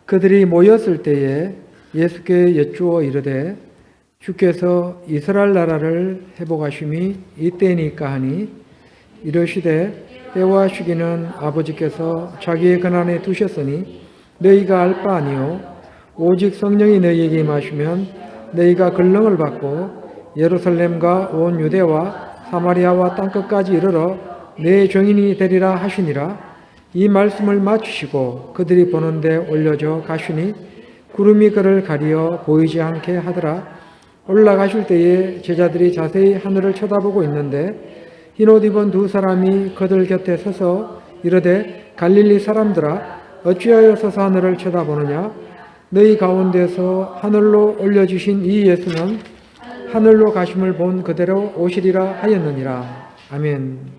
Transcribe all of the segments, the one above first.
그들이 모였을 때에 예수께 여쭈어 이르되 주께서 이스라엘 나라를 회복하심이 이때니까 하니 이르시되 때와 시기는 아버지께서 자기의 권한에 두셨으니 너희가 알 바 아니요 오직 성령이 너희에게 임하시면 너희가 권능을 받고 예루살렘과 온 유대와 사마리아와 땅끝까지 이르러 내 증인이 되리라 하시니라. 이 말씀을 마치시고 그들이 보는데 올려져 가시니 구름이 그를 가리어 보이지 않게 하더라. 올라가실 때에 제자들이 자세히 하늘을 쳐다보고 있는데 흰옷 입은 두 사람이 그들 곁에 서서 이르되 갈릴리 사람들아 어찌하여 서서 하늘을 쳐다보느냐. 너희 가운데서 하늘로 올려주신 이 예수는 하늘로 가심을 본 그대로 오시리라 하였느니라. 아멘.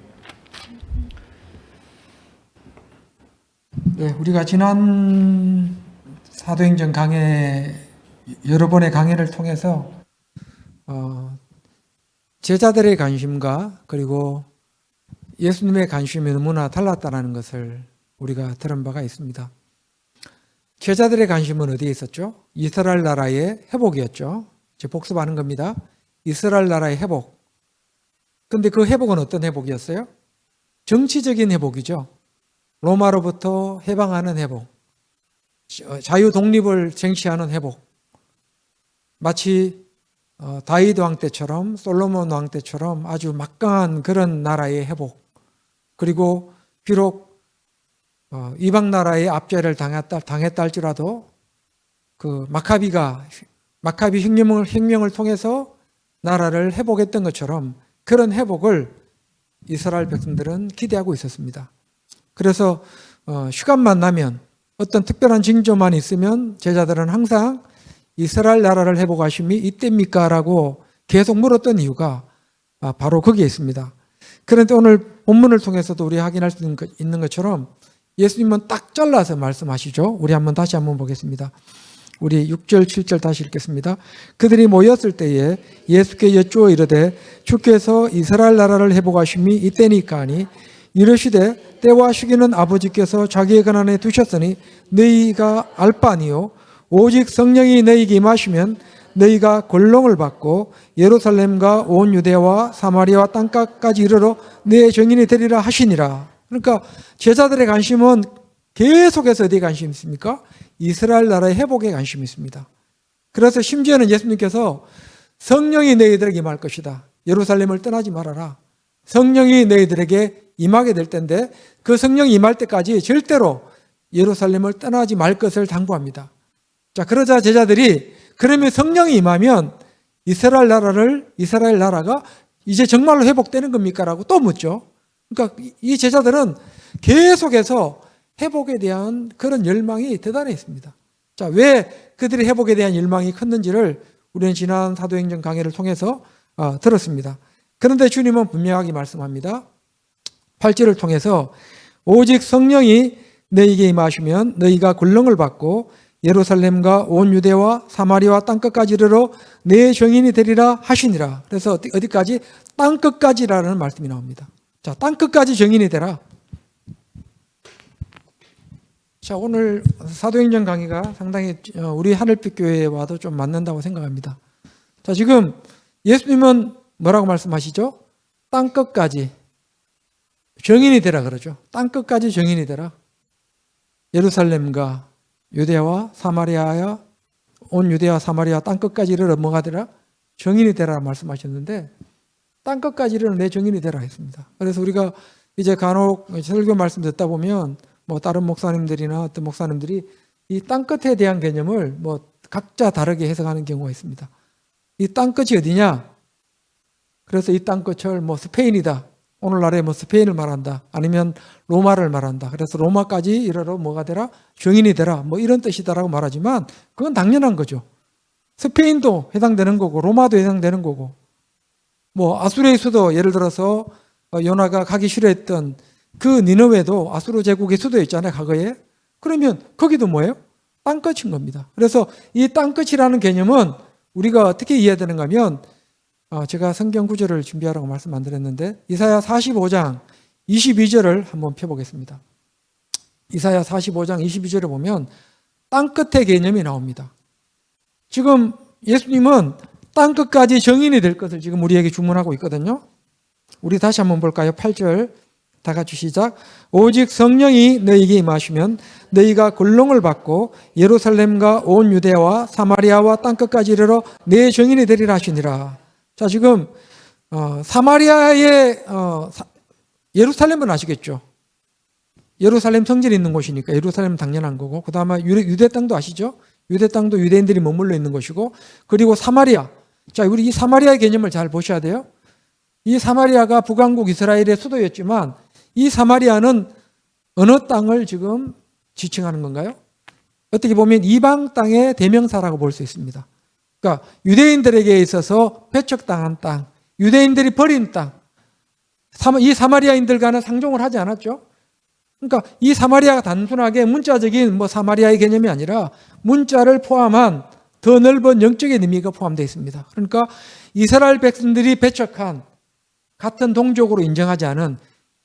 네, 우리가 지난 사도행전 강해 여러 번의 강해를 통해서 제자들의 관심과 그리고 예수님의 관심이 너무나 달랐다는 것을 우리가 들은 바가 있습니다. 제자들의 관심은 어디에 있었죠? 이스라엘 나라의 회복이었죠. 제 복습하는 겁니다. 이스라엘 나라의 회복. 근데 그 회복은 어떤 회복이었어요? 정치적인 회복이죠. 로마로부터 해방하는 회복. 자유 독립을 쟁취하는 회복. 마치 다윗 왕 때처럼 솔로몬 왕 때처럼 아주 막강한 그런 나라의 회복. 그리고 비록 이방 나라의 압제를 당했다 할지라도 그 마카비 혁명을 통해서 나라를 회복했던 것처럼 그런 회복을 이스라엘 백성들은 기대하고 있었습니다. 그래서 시간만 나면 어떤 특별한 징조만 있으면 제자들은 항상 이스라엘 나라를 회복하심이 이때입니까? 라고 계속 물었던 이유가 바로 거기에 있습니다. 그런데 오늘 본문을 통해서도 우리 확인할 수 있는 것처럼 예수님은 딱 잘라서 말씀하시죠. 우리 다시 한번 보겠습니다. 우리 6절, 7절 다시 읽겠습니다. 그들이 모였을 때에 예수께 여쭈어 이르되 주께서 이스라엘 나라를 회복하심이 이때니까 하니 이르시되 때와 시기는 아버지께서 자기의 권한에 두셨으니 너희가 알 바 아니요 오직 성령이 너희에게 임하시면 너희가 권능을 받고 예루살렘과 온 유대와 사마리아와 땅끝까지 이르러 내 증인이 되리라 하시니라. 그러니까 제자들의 관심은 계속해서 어디에 관심이 있습니까? 이스라엘 나라의 회복에 관심이 있습니다. 그래서 심지어는 예수님께서 성령이 너희들에게 임할 것이다. 예루살렘을 떠나지 말아라. 성령이 너희들에게 임하게 될 텐데 그 성령이 임할 때까지 절대로 예루살렘을 떠나지 말 것을 당부합니다. 자, 그러자 제자들이 그러면 성령이 임하면 이스라엘 나라가 이제 정말로 회복되는 겁니까? 라고 또 묻죠. 그러니까 이 제자들은 계속해서 회복에 대한 그런 열망이 대단했습니다. 자, 왜 그들의 회복에 대한 열망이 컸는지를 우리는 지난 사도행전 강해를 통해서 들었습니다. 그런데 주님은 분명하게 말씀합니다. 8절을 통해서 오직 성령이 너희에게 임하시면 너희가 권능을 받고 예루살렘과 온 유대와 사마리아와 땅끝까지 이르러 내 증인이 되리라 하시니라. 그래서 어디까지? 땅끝까지라는 말씀이 나옵니다. 자, 땅끝까지 증인이 되라. 자, 오늘 사도행전 강의가 상당히 우리 하늘빛 교회와도 좀 맞는다고 생각합니다. 자, 지금 예수님은 뭐라고 말씀하시죠? 땅끝까지 증인이 되라 그러죠. 땅끝까지 증인이 되라. 예루살렘과 유대와 사마리아야 온 유대와 사마리아 땅끝까지 이르러 뭐가 되라? 증인이 되라 말씀하셨는데 땅끝까지 이르러 내 증인이 되라 했습니다. 그래서 우리가 이제 간혹 설교 말씀 듣다 보면 뭐 다른 목사님들이나 어떤 목사님들이 이 땅끝에 대한 개념을 뭐 각자 다르게 해석하는 경우가 있습니다. 이 땅끝이 어디냐? 그래서 이 땅끝을 뭐 스페인이다. 오늘날에 뭐 스페인을 말한다. 아니면 로마를 말한다. 그래서 로마까지 이르러 뭐가 되라? 증인이 되라. 뭐 이런 뜻이다라고 말하지만 그건 당연한 거죠. 스페인도 해당되는 거고 로마도 해당되는 거고 뭐 아수르의 수도 예를 들어서 요나가 가기 싫어했던 그 니느웨도 아수르 제국의 수도였잖아요. 과거에. 그러면 거기도 뭐예요? 땅끝인 겁니다. 그래서 이 땅끝이라는 개념은 우리가 어떻게 이해해야 되는가 하면 제가 성경 구절을 준비하라고 말씀 안 드렸는데 이사야 45장 22절을 한번 펴보겠습니다. 이사야 45장 22절을 보면 땅 끝의 개념이 나옵니다. 지금 예수님은 땅 끝까지 정인이 될 것을 지금 우리에게 주문하고 있거든요. 우리 다시 한번 볼까요? 8절 다 같이 시작. 오직 성령이 너희에게 임하시면 너희가 권능을 받고 예루살렘과 온 유대와 사마리아와 땅 끝까지 이르러 내 정인이 되리라 하시니라. 자, 지금 사마리아의 예루살렘은 아시겠죠? 예루살렘 성전이 있는 곳이니까 예루살렘은 당연한 거고, 그 다음에 유대 땅도 아시죠? 유대 땅도 유대인들이 머물러 있는 것이고, 그리고 사마리아. 자, 우리 이 사마리아의 개념을 잘 보셔야 돼요. 이 사마리아가 북왕국 이스라엘의 수도였지만 이 사마리아는 어느 땅을 지금 지칭하는 건가요? 어떻게 보면 이방 땅의 대명사라고 볼 수 있습니다. 그러니까 유대인들에게 있어서 배척당한 땅, 유대인들이 버린 땅, 이 사마리아인들과는 상종을 하지 않았죠. 그러니까 이 사마리아가 단순하게 문자적인 사마리아의 개념이 아니라 문자를 포함한 더 넓은 영적인 의미가 포함되어 있습니다. 그러니까 이스라엘 백성들이 배척한 같은 동족으로 인정하지 않은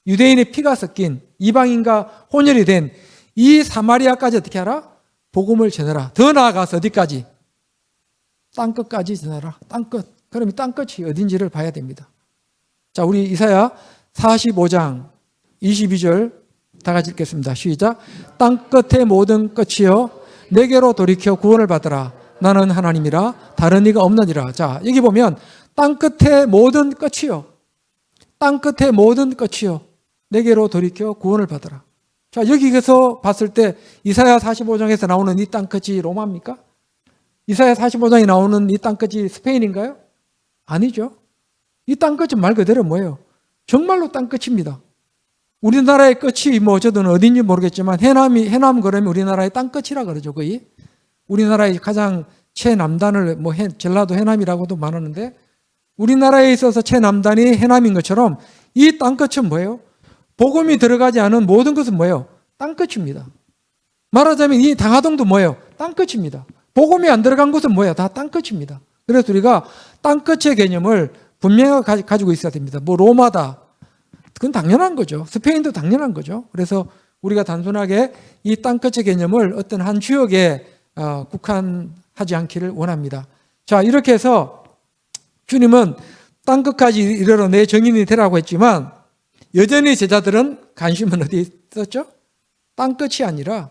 유대인의 피가 섞인 이방인과 혼혈이 된 이 사마리아까지 어떻게 하라? 복음을 전해라. 더 나아가서 어디까지? 땅끝까지 전해라. 땅끝. 그럼 이 땅끝이 어딘지를 봐야 됩니다. 자, 우리 이사야 45장 22절 다 같이 읽겠습니다. 시작. 땅끝의 모든 끝이여 내게로 돌이켜 구원을 받으라. 나는 하나님이라 다른 이가 없느니라. 자, 여기 보면 땅끝의 모든 끝이여, 땅끝의 모든 끝이여 내게로 돌이켜 구원을 받으라. 자, 여기서 봤을 때 이사야 45장에서 나오는 이 땅끝이 로마입니까? 이사야 45장에 나오는 이 땅끝이 스페인인가요? 아니죠. 이 땅끝은 말 그대로 뭐예요? 정말로 땅끝입니다. 우리나라의 끝이 저는 어딘지 모르겠지만 해남 그러면 우리나라의 땅끝이라 그러죠, 거의. 우리나라의 가장 최남단을 전라도 해남이라고도 말하는데 우리나라에 있어서 최남단이 해남인 것처럼 이 땅끝은 뭐예요? 복음이 들어가지 않은 모든 것은 뭐예요? 땅끝입니다. 말하자면 이 당하동도 뭐예요? 땅끝입니다. 복음이 안 들어간 것은 뭐예요? 다 땅끝입니다. 그래서 우리가 땅끝의 개념을 분명하게 가지고 있어야 됩니다. 로마다. 그건 당연한 거죠. 스페인도 당연한 거죠. 그래서 우리가 단순하게 이 땅끝의 개념을 어떤 한 지역에 국한하지 않기를 원합니다. 자, 이렇게 해서 주님은 땅끝까지 이르러 내 정인이 되라고 했지만 여전히 제자들은 관심은 어디에 있었죠? 땅끝이 아니라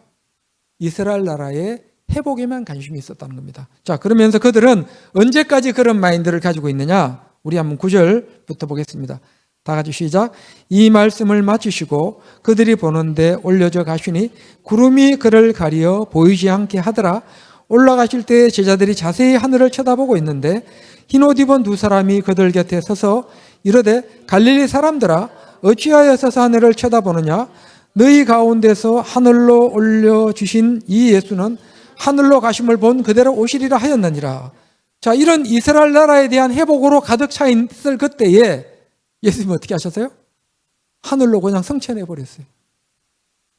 이스라엘 나라의 회복에만 관심이 있었다는 겁니다. 자, 그러면서 그들은 언제까지 그런 마인드를 가지고 있느냐? 우리 한번 9절부터 보겠습니다. 다 같이 시작. 이 말씀을 마치시고 그들이 보는데 올려져 가시니 구름이 그를 가리어 보이지 않게 하더라. 올라가실 때 제자들이 자세히 하늘을 쳐다보고 있는데 흰옷 입은 두 사람이 그들 곁에 서서 이르되 갈릴리 사람들아 어찌하여 서서 하늘을 쳐다보느냐? 너희 가운데서 하늘로 올려주신 이 예수는 하늘로 가심을 본 그대로 오시리라 하였느니라. 자, 이런 이스라엘 나라에 대한 회복으로 가득 차 있을 그때에 예수님은 어떻게 하셨어요? 하늘로 그냥 성천해 버렸어요.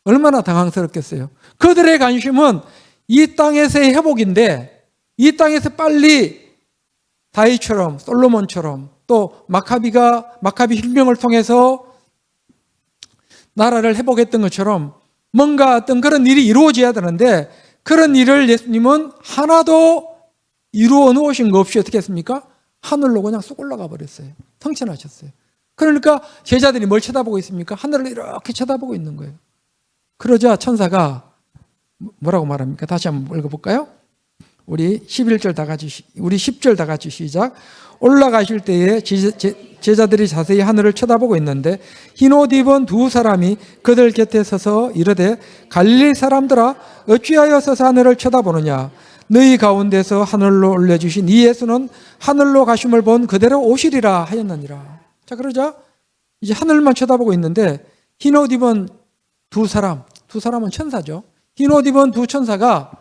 얼마나 당황스럽겠어요. 그들의 관심은 이 땅에서의 회복인데 이 땅에서 빨리 다윗처럼 솔로몬처럼 또 마카비 혁명을 통해서 나라를 회복했던 것처럼 뭔가 어떤 그런 일이 이루어져야 되는데 그런 일을 예수님은 하나도 이루어 놓으신 거 없이 어떻게 했습니까? 하늘로 그냥 쑥 올라가 버렸어요. 성천하셨어요. 그러니까 제자들이 뭘 쳐다보고 있습니까? 하늘을 이렇게 쳐다보고 있는 거예요. 그러자 천사가 뭐라고 말합니까? 다시 한번 읽어볼까요? 우리 11절 다 같이, 우리 10절 다 같이 시작. 올라가실 때에 제자들이 자세히 하늘을 쳐다보고 있는데 흰옷 입은 두 사람이 그들 곁에 서서 이르되 갈릴리 사람들아 어찌하여 서서 하늘을 쳐다보느냐? 너희 가운데서 하늘로 올려주신 이 예수는 하늘로 가심을 본 그대로 오시리라 하였느니라. 자, 그러자 이제 하늘만 쳐다보고 있는데 흰옷 입은 두 사람은 천사죠. 흰옷 입은 두 천사가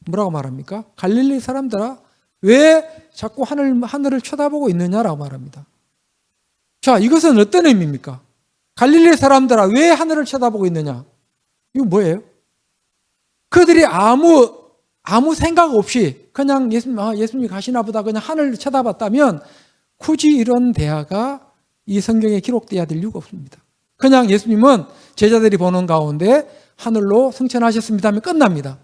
뭐라고 말합니까? 갈릴리 사람들아 왜 자꾸 하늘을 쳐다보고 있느냐라고 말합니다. 자, 이것은 어떤 의미입니까? 갈릴리 사람들아 왜 하늘을 쳐다보고 있느냐? 이거 뭐예요? 그들이 아무 생각 없이 그냥 예수님이 가시나 보다 그냥 하늘을 쳐다봤다면 굳이 이런 대화가 이 성경에 기록되어야 될 이유가 없습니다. 그냥 예수님은 제자들이 보는 가운데 하늘로 승천하셨습니다 하면 끝납니다.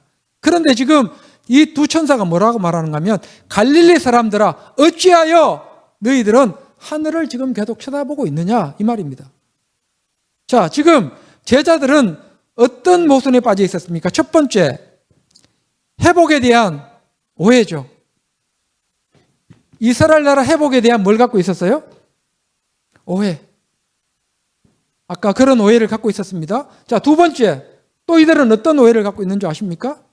그런데 지금 이 두 천사가 뭐라고 말하는가 하면 갈릴리 사람들아 어찌하여 너희들은 하늘을 지금 계속 쳐다보고 있느냐 이 말입니다. 자, 지금 제자들은 어떤 모순에 빠져 있었습니까? 첫 번째, 회복에 대한 오해죠. 이스라엘 나라 회복에 대한 뭘 갖고 있었어요? 오해. 아까 그런 오해를 갖고 있었습니다. 자, 두 번째, 또 이들은 어떤 오해를 갖고 있는 줄 아십니까?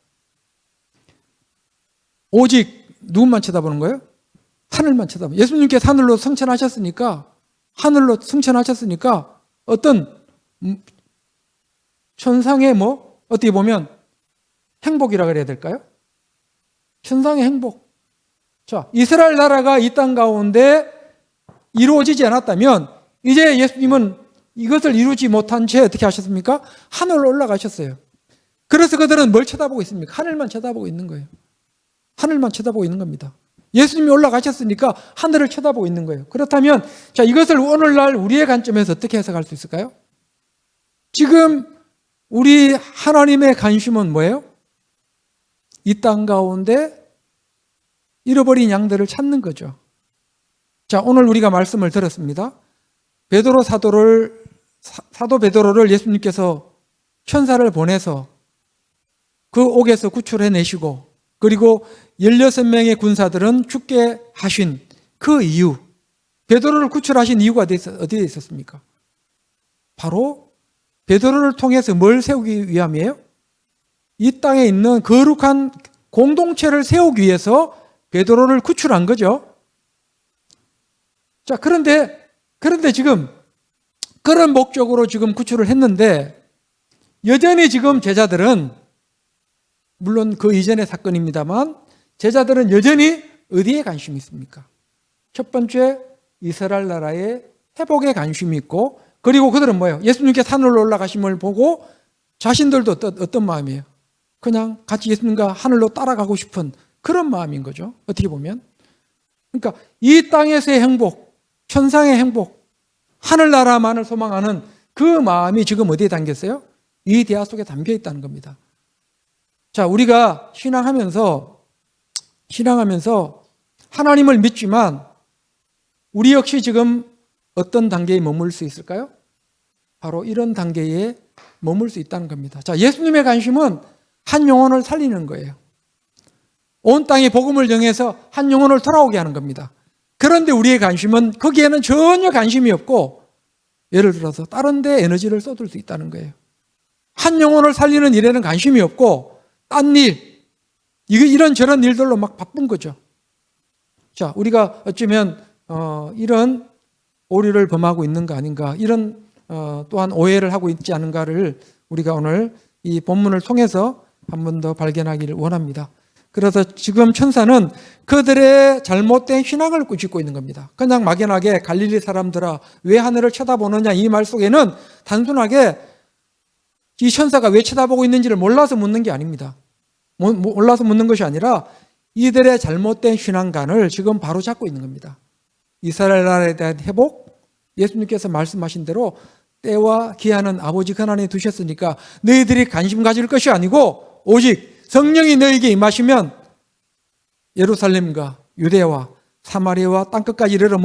오직 누구만 쳐다보는 거예요? 하늘만 쳐다보는. 예수님께서 하늘로 승천하셨으니까 어떤 천상의 어떻게 보면 행복이라 그래야 될까요? 천상의 행복. 자, 이스라엘 나라가 이 땅 가운데 이루어지지 않았다면 이제 예수님은 이것을 이루지 못한 채 어떻게 하셨습니까? 하늘로 올라가셨어요. 그래서 그들은 뭘 쳐다보고 있습니까? 하늘만 쳐다보고 있는 거예요. 하늘만 쳐다보고 있는 겁니다. 예수님이 올라가셨으니까 하늘을 쳐다보고 있는 거예요. 그렇다면 자, 이것을 오늘날 우리의 관점에서 어떻게 해석할 수 있을까요? 지금 우리 하나님의 관심은 뭐예요? 이 땅 가운데 잃어버린 양들을 찾는 거죠. 자, 오늘 우리가 말씀을 들었습니다. 사도 베드로를 예수님께서 천사를 보내서 그 옥에서 구출해내시고 그리고 16명의 군사들은 죽게 하신 그 이유, 베드로를 구출하신 이유가 어디에 있었습니까? 바로 베드로를 통해서 뭘 세우기 위함이에요? 이 땅에 있는 거룩한 공동체를 세우기 위해서 베드로를 구출한 거죠. 자, 그런데 지금 그런 목적으로 지금 구출을 했는데 여전히 지금 제자들은 물론 그 이전의 사건입니다만 제자들은 여전히 어디에 관심이 있습니까? 첫 번째, 이스라엘 나라의 회복에 관심이 있고 그리고 그들은 뭐예요? 예수님께서 하늘로 올라가심을 보고 자신들도 어떤 마음이에요? 그냥 같이 예수님과 하늘로 따라가고 싶은 그런 마음인 거죠. 어떻게 보면. 그러니까 이 땅에서의 행복, 천상의 행복, 하늘나라만을 소망하는 그 마음이 지금 어디에 담겼어요? 이 대화 속에 담겨 있다는 겁니다. 자, 우리가 신앙하면서 하나님을 믿지만 우리 역시 지금 어떤 단계에 머물 수 있을까요? 바로 이런 단계에 머물 수 있다는 겁니다. 자, 예수님의 관심은 한 영혼을 살리는 거예요. 온 땅에 복음을 전해서 한 영혼을 돌아오게 하는 겁니다. 그런데 우리의 관심은 거기에는 전혀 관심이 없고 예를 들어서 다른 데 에너지를 쏟을 수 있다는 거예요. 한 영혼을 살리는 일에는 관심이 없고 딴 일, 이런저런 일들로 막 바쁜 거죠. 자, 우리가 어쩌면 이런 오류를 범하고 있는 거 아닌가, 이런 또한 오해를 하고 있지 않은가를 우리가 오늘 이 본문을 통해서 한 번 더 발견하기를 원합니다. 그래서 지금 천사는 그들의 잘못된 신앙을 꾸짖고 있는 겁니다. 그냥 막연하게 갈릴리 사람들아 왜 하늘을 쳐다보느냐 이 말 속에는 단순하게 이 천사가 왜 쳐다보고 있는지를 몰라서 묻는 게 아닙니다. 몰라서 묻는 것이 아니라 이들의 잘못된 신앙관을 지금 바로잡고 있는 겁니다. 이스라엘 나라에 대한 회복, 예수님께서 말씀하신 대로 때와 기한은 아버지 권한에 두셨으니까 너희들이 관심 가질 것이 아니고 오직 성령이 너희에게 임하시면 예루살렘과 유대와 사마리아와 땅끝까지 이르러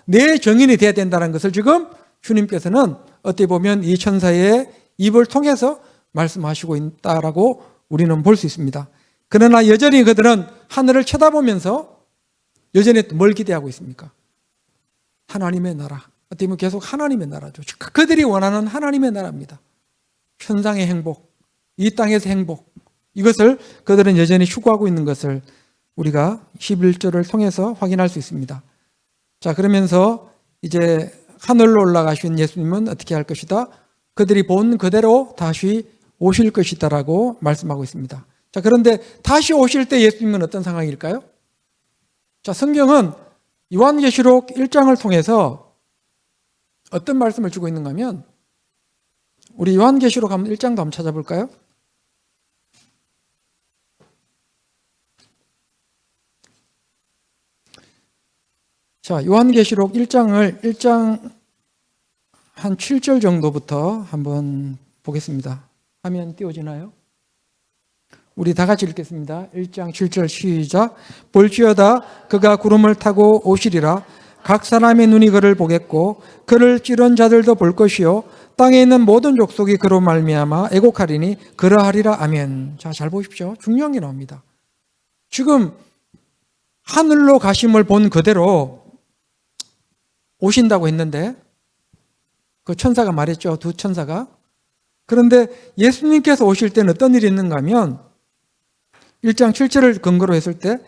내 증인이 되어야 된다는 것을 지금 주님께서는 어떻게 보면 이 천사의 입을 통해서 말씀하시고 있다라고 우리는 볼 수 있습니다. 그러나 여전히 그들은 하늘을 쳐다보면서 여전히 뭘 기대하고 있습니까? 하나님의 나라. 어떻게 보면 계속 하나님의 나라죠. 그들이 원하는 하나님의 나라입니다. 천상의 행복, 이 땅에서 행복, 이것을 그들은 여전히 추구하고 있는 것을 우리가 11절을 통해서 확인할 수 있습니다. 자, 그러면서 이제 하늘로 올라가신 예수님은 어떻게 할 것이다? 그들이 본 그대로 다시 오실 것이다라고 말씀하고 있습니다. 자, 그런데 다시 오실 때 예수님은 어떤 상황일까요? 자, 성경은 요한계시록 1장을 통해서 어떤 말씀을 주고 있는가 하면 우리 요한계시록 1장도 한번 찾아볼까요? 자, 요한계시록 1장 한 7절 정도부터 한번 보겠습니다. 화면 띄워지나요? 우리 다 같이 읽겠습니다. 1장 7절 시작. 볼지어다 그가 구름을 타고 오시리라. 각 사람의 눈이 그를 보겠고 그를 찌른 자들도 볼 것이요 땅에 있는 모든 족속이 그로 말미암아 애곡하리니 그러하리라. 아멘. 자, 잘 보십시오. 중요한 게 나옵니다. 지금 하늘로 가심을 본 그대로 오신다고 했는데 그 천사가 말했죠. 두 천사가. 그런데 예수님께서 오실 때는 어떤 일이 있는가 하면 1장 7절을 근거로 했을 때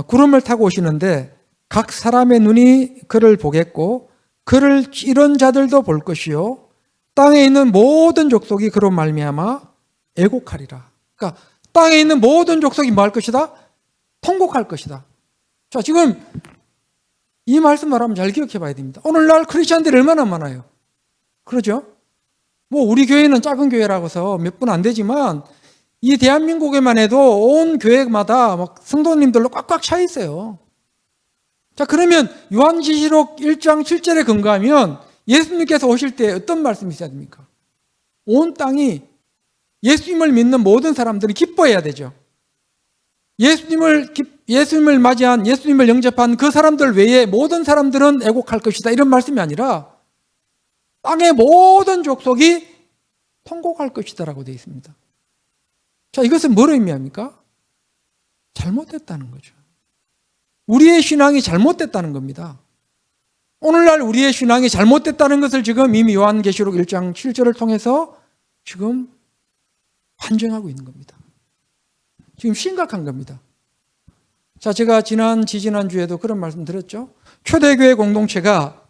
구름을 타고 오시는데 각 사람의 눈이 그를 보겠고 그를 찌른 자들도 볼 것이요 땅에 있는 모든 족속이 그로 말미암아 애곡하리라. 그러니까 땅에 있는 모든 족속이 뭐 할 것이다? 통곡할 것이다. 자, 지금 이 말씀을 하면 잘 기억해 봐야 됩니다. 오늘날 크리스천들이 얼마나 많아요? 그러죠? 뭐 우리 교회는 작은 교회라고 해서 몇 분 안 되지만 이 대한민국에만 해도 온 교회마다 막 성도님들로 꽉꽉 차 있어요. 자, 그러면 요한계시록 1장 7절에 근거하면 예수님께서 오실 때 어떤 말씀이 있어야 됩니까? 온 땅이 예수님을 믿는 모든 사람들이 기뻐해야 되죠. 예수님을 맞이한, 예수님을 영접한 그 사람들 외에 모든 사람들은 애곡할 것이다. 이런 말씀이 아니라 땅의 모든 족속이 통곡할 것이다라고 되어 있습니다. 자, 이것은 뭘 의미합니까? 잘못됐다는 거죠. 우리의 신앙이 잘못됐다는 겁니다. 오늘날 우리의 신앙이 잘못됐다는 것을 지금 이미 요한계시록 1장 7절을 통해서 지금 판정하고 있는 겁니다. 지금 심각한 겁니다. 자, 제가 지난주에도 그런 말씀 드렸죠. 초대교회 공동체가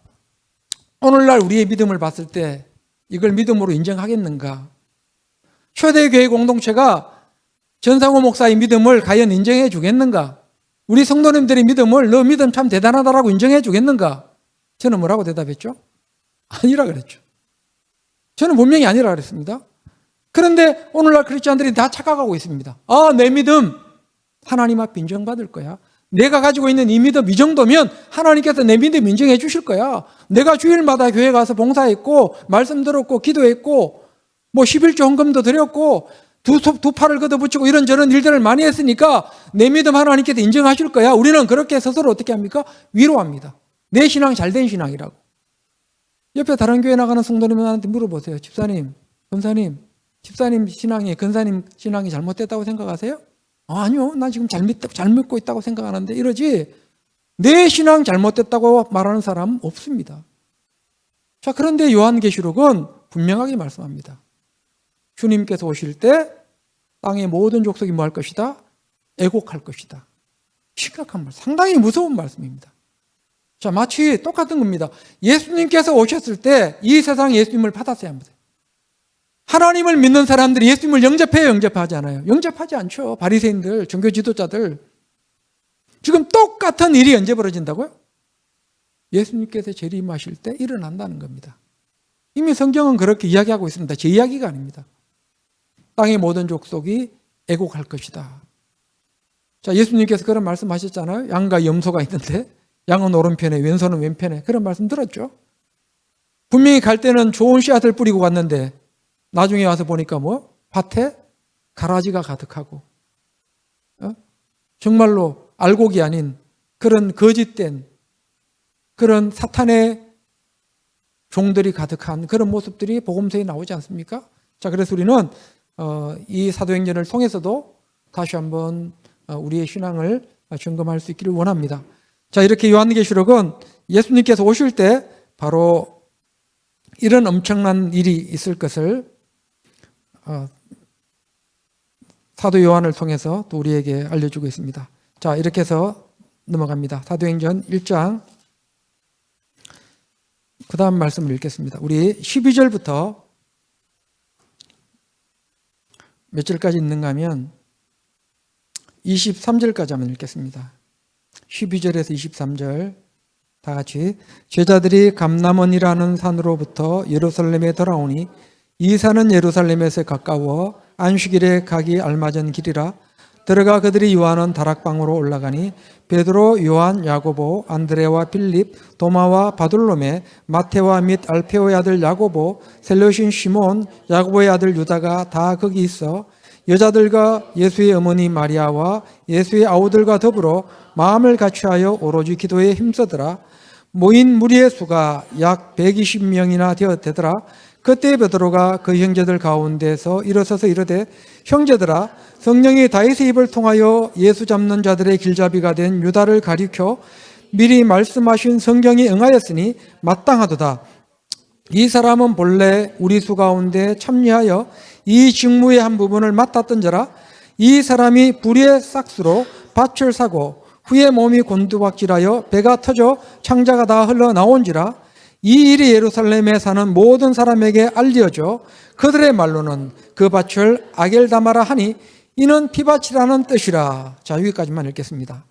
오늘날 우리의 믿음을 봤을 때 이걸 믿음으로 인정하겠는가? 초대교회 공동체가 전상호 목사의 믿음을 과연 인정해 주겠는가? 우리 성도님들의 믿음을 너 믿음 참 대단하다라고 인정해 주겠는가? 저는 뭐라고 대답했죠? 아니라 그랬죠. 저는 분명히 아니라 그랬습니다. 그런데 오늘날 크리스찬들이 다 착각하고 있습니다. 아, 내 믿음 하나님 앞에 인정받을 거야. 내가 가지고 있는 이 믿음 이 정도면 하나님께서 내 믿음 인정해 주실 거야. 내가 주일마다 교회 가서 봉사했고 말씀 들었고 기도했고 뭐 11조 헌금도 드렸고 두 팔을 걷어붙이고 이런저런 일들을 많이 했으니까 내 믿음 하나님께서 인정하실 거야. 우리는 그렇게 스스로 어떻게 합니까? 위로합니다. 내 신앙 잘된 신앙이라고. 옆에 다른 교회 나가는 성도님한테 물어보세요. 집사님, 권사님, 집사님 신앙이, 권사님 신앙이 잘못됐다고 생각하세요? 아니요. 나 지금 잘 믿고 있다고 생각하는데 이러지 내 신앙 잘못됐다고 말하는 사람 없습니다. 자, 그런데 요한계시록은 분명하게 말씀합니다. 주님께서 오실 때 땅의 모든 족속이 뭐 할 것이다? 애곡할 것이다. 심각한 말, 상당히 무서운 말씀입니다. 자, 마치 똑같은 겁니다. 예수님께서 오셨을 때 이 세상 예수님을 받았어야 합니다. 하나님을 믿는 사람들이 예수님을 영접해요, 영접하지 않아요? 영접하지 않죠. 바리새인들, 종교 지도자들. 지금 똑같은 일이 언제 벌어진다고요? 예수님께서 재림하실 때 일어난다는 겁니다. 이미 성경은 그렇게 이야기하고 있습니다. 제 이야기가 아닙니다. 땅의 모든 족속이 애곡할 것이다. 자, 예수님께서 그런 말씀하셨잖아요. 양과 염소가 있는데 양은 오른편에 왼소는 왼편에. 그런 말씀 들었죠. 분명히 갈 때는 좋은 씨앗을 뿌리고 갔는데 나중에 와서 보니까 뭐 밭에 가라지가 가득하고 정말로 알곡이 아닌 그런 거짓된 그런 사탄의 종들이 가득한 그런 모습들이 복음서에 나오지 않습니까? 자, 그래서 우리는 이 사도행전을 통해서도 다시 한번 우리의 신앙을 점검할 수 있기를 원합니다. 자, 이렇게 요한계시록은 예수님께서 오실 때 바로 이런 엄청난 일이 있을 것을 사도 요한을 통해서 또 우리에게 알려주고 있습니다. 자, 이렇게 해서 넘어갑니다. 사도행전 1장 그 다음 말씀을 읽겠습니다. 우리 12절부터 몇 절까지 있는가 하면 23절까지 한번 읽겠습니다. 12절에서 23절 다 같이. 제자들이 감람원이라는 산으로부터 예루살렘에 돌아오니 이 산은 예루살렘에서 가까워 안식일에 가기 알맞은 길이라. 들어가 그들이 요한은 다락방으로 올라가니 베드로, 요한, 야고보, 안드레와 빌립, 도마와 바돌로메, 마테와 및 알페오의 아들 야고보, 셀로신 시몬, 야고보의 아들 유다가 다 거기 있어 여자들과 예수의 어머니 마리아와 예수의 아우들과 더불어 마음을 같이하여 오로지 기도에 힘쓰더라. 모인 무리의 수가 약 120명이나 되더라. 그때 베드로가 그 형제들 가운데서 일어서서 이르되 형제들아, 성령이 다윗의 입을 통하여 예수 잡는 자들의 길잡이가 된 유다를 가리켜 미리 말씀하신 성경이 응하였으니 마땅하도다. 이 사람은 본래 우리 수 가운데 참여하여 이 직무의 한 부분을 맡았던 자라. 이 사람이 불의의 싹수로 밭을 사고 후에 몸이 곤두박질하여 배가 터져 창자가 다 흘러나온지라. 이 일이 예루살렘에 사는 모든 사람에게 알려져 그들의 말로는 그 밭을 아겔다마라 하니 이는 피밭이라는 뜻이라. 자, 여기까지만 읽겠습니다.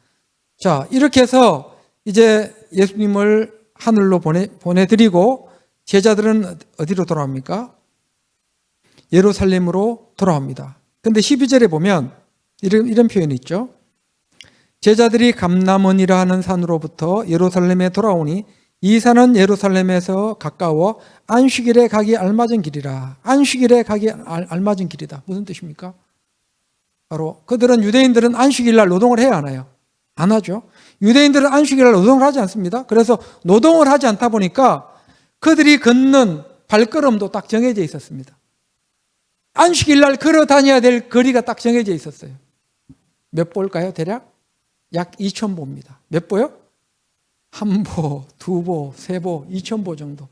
자, 이렇게 해서 이제 예수님을 하늘로 보내드리고 제자들은 어디로 돌아옵니까? 예루살렘으로 돌아옵니다. 근데 12절에 보면 이런 표현이 있죠. 제자들이 감람원이라 하는 산으로부터 예루살렘에 돌아오니 이 산은 예루살렘에서 가까워 안식일에 가기 알맞은 길이라. 안식일에 가기 알맞은 길이다. 무슨 뜻입니까? 바로 유대인들은 안식일 날 노동을 해야 하나요? 안 하죠. 유대인들은 안식일 날 노동을 하지 않습니다. 그래서 노동을 하지 않다 보니까 그들이 걷는 발걸음도 딱 정해져 있었습니다. 안식일 날 걸어 다녀야 될 거리가 딱 정해져 있었어요. 몇 보일까요? 대략? 약 2,000보입니다. 몇 보요? 1보, 2보, 3보, 2,000보 정도.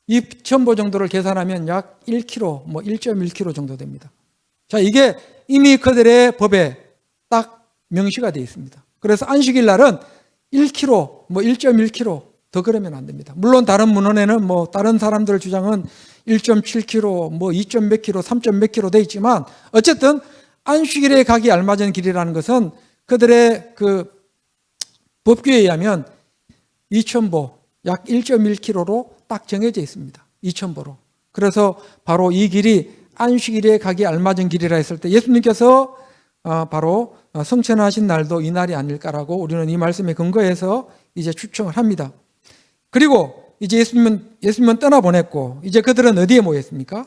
2,000보 정도를 계산하면 약 1km, 1.1km 정도 됩니다. 자, 이게 이미 그들의 법에 딱 명시가 되어 있습니다. 그래서 안식일 날은 1km, 1.1km 더 걸으면 안 됩니다. 물론 다른 문헌에는 다른 사람들 주장은 1.7km, 2. 몇 km, 3. 몇 km 돼 있지만 어쨌든 안식일에 가기 알맞은 길이라는 것은 그들의 그 법규에 의하면 2,000보, 약 1.1km로 딱 정해져 있습니다. 2,000보로. 그래서 바로 이 길이 안식일에 가기 알맞은 길이라 했을 때 예수님께서 바로 성천하신 날도 이 날이 아닐까라고 우리는 이 말씀에 근거해서 이제 추측을 합니다. 그리고 이제 예수님은 떠나보냈고 이제 그들은 어디에 모였습니까?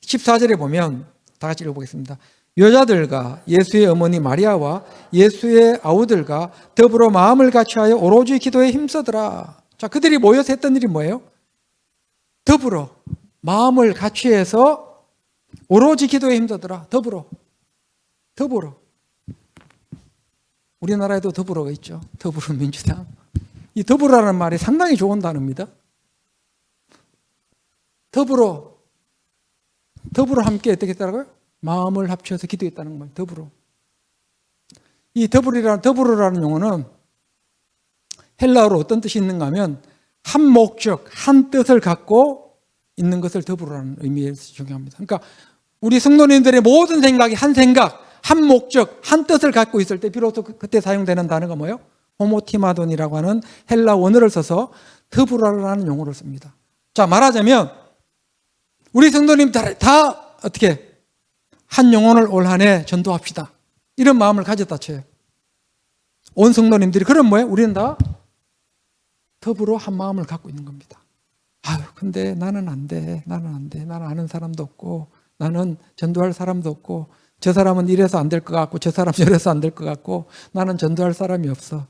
14절에 보면 다 같이 읽어보겠습니다. 여자들과 예수의 어머니 마리아와 예수의 아우들과 더불어 마음을 같이하여 오로지 기도에 힘쓰더라. 자, 그들이 모여서 했던 일이 뭐예요? 더불어 마음을 같이해서 오로지 기도에 힘쓰더라. 더불어. 우리나라에도 더불어가 있죠. 더불어민주당. 이 더불어라는 말이 상당히 좋은 단어입니다. 더불어 함께 어떻게 했다고요? 마음을 합쳐서 기도했다는 말. 더불어. 이 더불어라는 용어는 헬라어로 어떤 뜻이 있는가 하면 한 목적, 한 뜻을 갖고 있는 것을 더불어라는 의미에서 중요합니다. 그러니까 우리 성도님들의 모든 생각이 한 생각, 한 목적, 한 뜻을 갖고 있을 때 비로소 그때 사용되는 단어가 뭐예요? 호모티마돈이라고 하는 헬라 원어를 써서 더불어라는 용어를 씁니다. 자, 말하자면 우리 성도님들 다 어떻게 한 영혼을 올 한 해 전도합시다. 이런 마음을 가졌다 쳐요. 온 성도님들이. 그럼 뭐예요? 우리는 다 더불어 한 마음을 갖고 있는 겁니다. 근데 나는 안 돼. 나는 아는 사람도 없고, 나는 전도할 사람도 없고, 저 사람은 이래서 안 될 것 같고, 저 사람 저래서 안 될 것 같고, 나는 전도할 사람이 없어.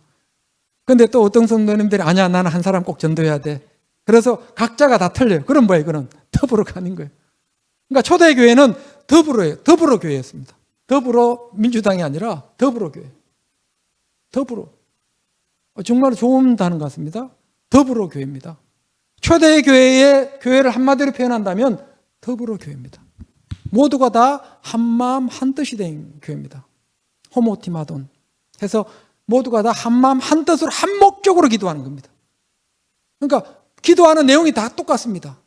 근데 또 어떤 성도님들이 아니야, 나는 한 사람 꼭 전도해야 돼. 그래서 각자가 다 틀려요. 그럼 뭐예요? 그건 더불어가 아닌 거예요. 그러니까 초대교회는 더불어예요. 더불어교회였습니다. 더불어민주당이 아니라 더불어교회. 더불어. 정말 좋은 단어 같습니다. 더불어교회입니다. 초대교회의 교회를 한마디로 표현한다면 더불어교회입니다. 모두가 다 한마음 한뜻이 된 교회입니다. 호모티마돈 해서 모두가 다 한마음 한뜻으로 한 목적으로 기도하는 겁니다. 그러니까 기도하는 내용이 다 똑같습니다.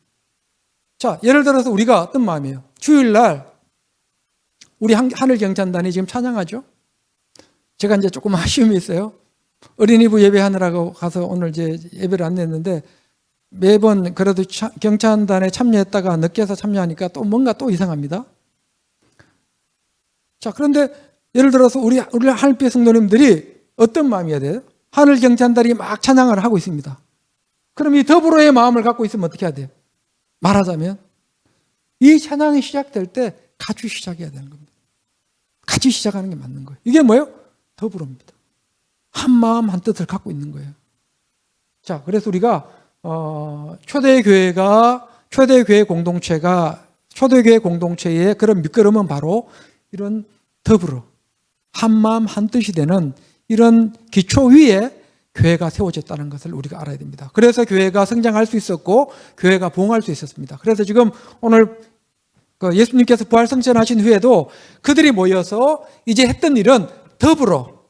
자, 예를 들어서 우리가 어떤 마음이에요? 주일날 우리 하늘경찬단이 지금 찬양하죠? 제가 이제 조금 아쉬움이 있어요. 어린이부 예배하느라고 가서 오늘 이제 예배를 안 냈는데 매번 그래도 경찬단에 참여했다가 늦게서 참여하니까 또 뭔가 또 이상합니다. 자, 그런데 예를 들어서 우리 하늘빛 성도님들이 어떤 마음이어야 돼요? 하늘경찬단이 막 찬양을 하고 있습니다. 그럼 이 더불어의 마음을 갖고 있으면 어떻게 해야 돼요? 말하자면 이 찬양이 시작될 때 같이 시작해야 되는 겁니다. 같이 시작하는 게 맞는 거예요. 이게 뭐예요? 더불어입니다. 한 마음 한 뜻을 갖고 있는 거예요. 자, 그래서 우리가 초대교회 공동체의 그런 밑거름은 바로 이런 더불어 한 마음 한 뜻이 되는 이런 기초 위에 교회가 세워졌다는 것을 우리가 알아야 됩니다. 그래서 교회가 성장할 수 있었고 교회가 부흥할 수 있었습니다. 그래서 지금 오늘 예수님께서 부활승천하신 후에도 그들이 모여서 이제 했던 일은 더불어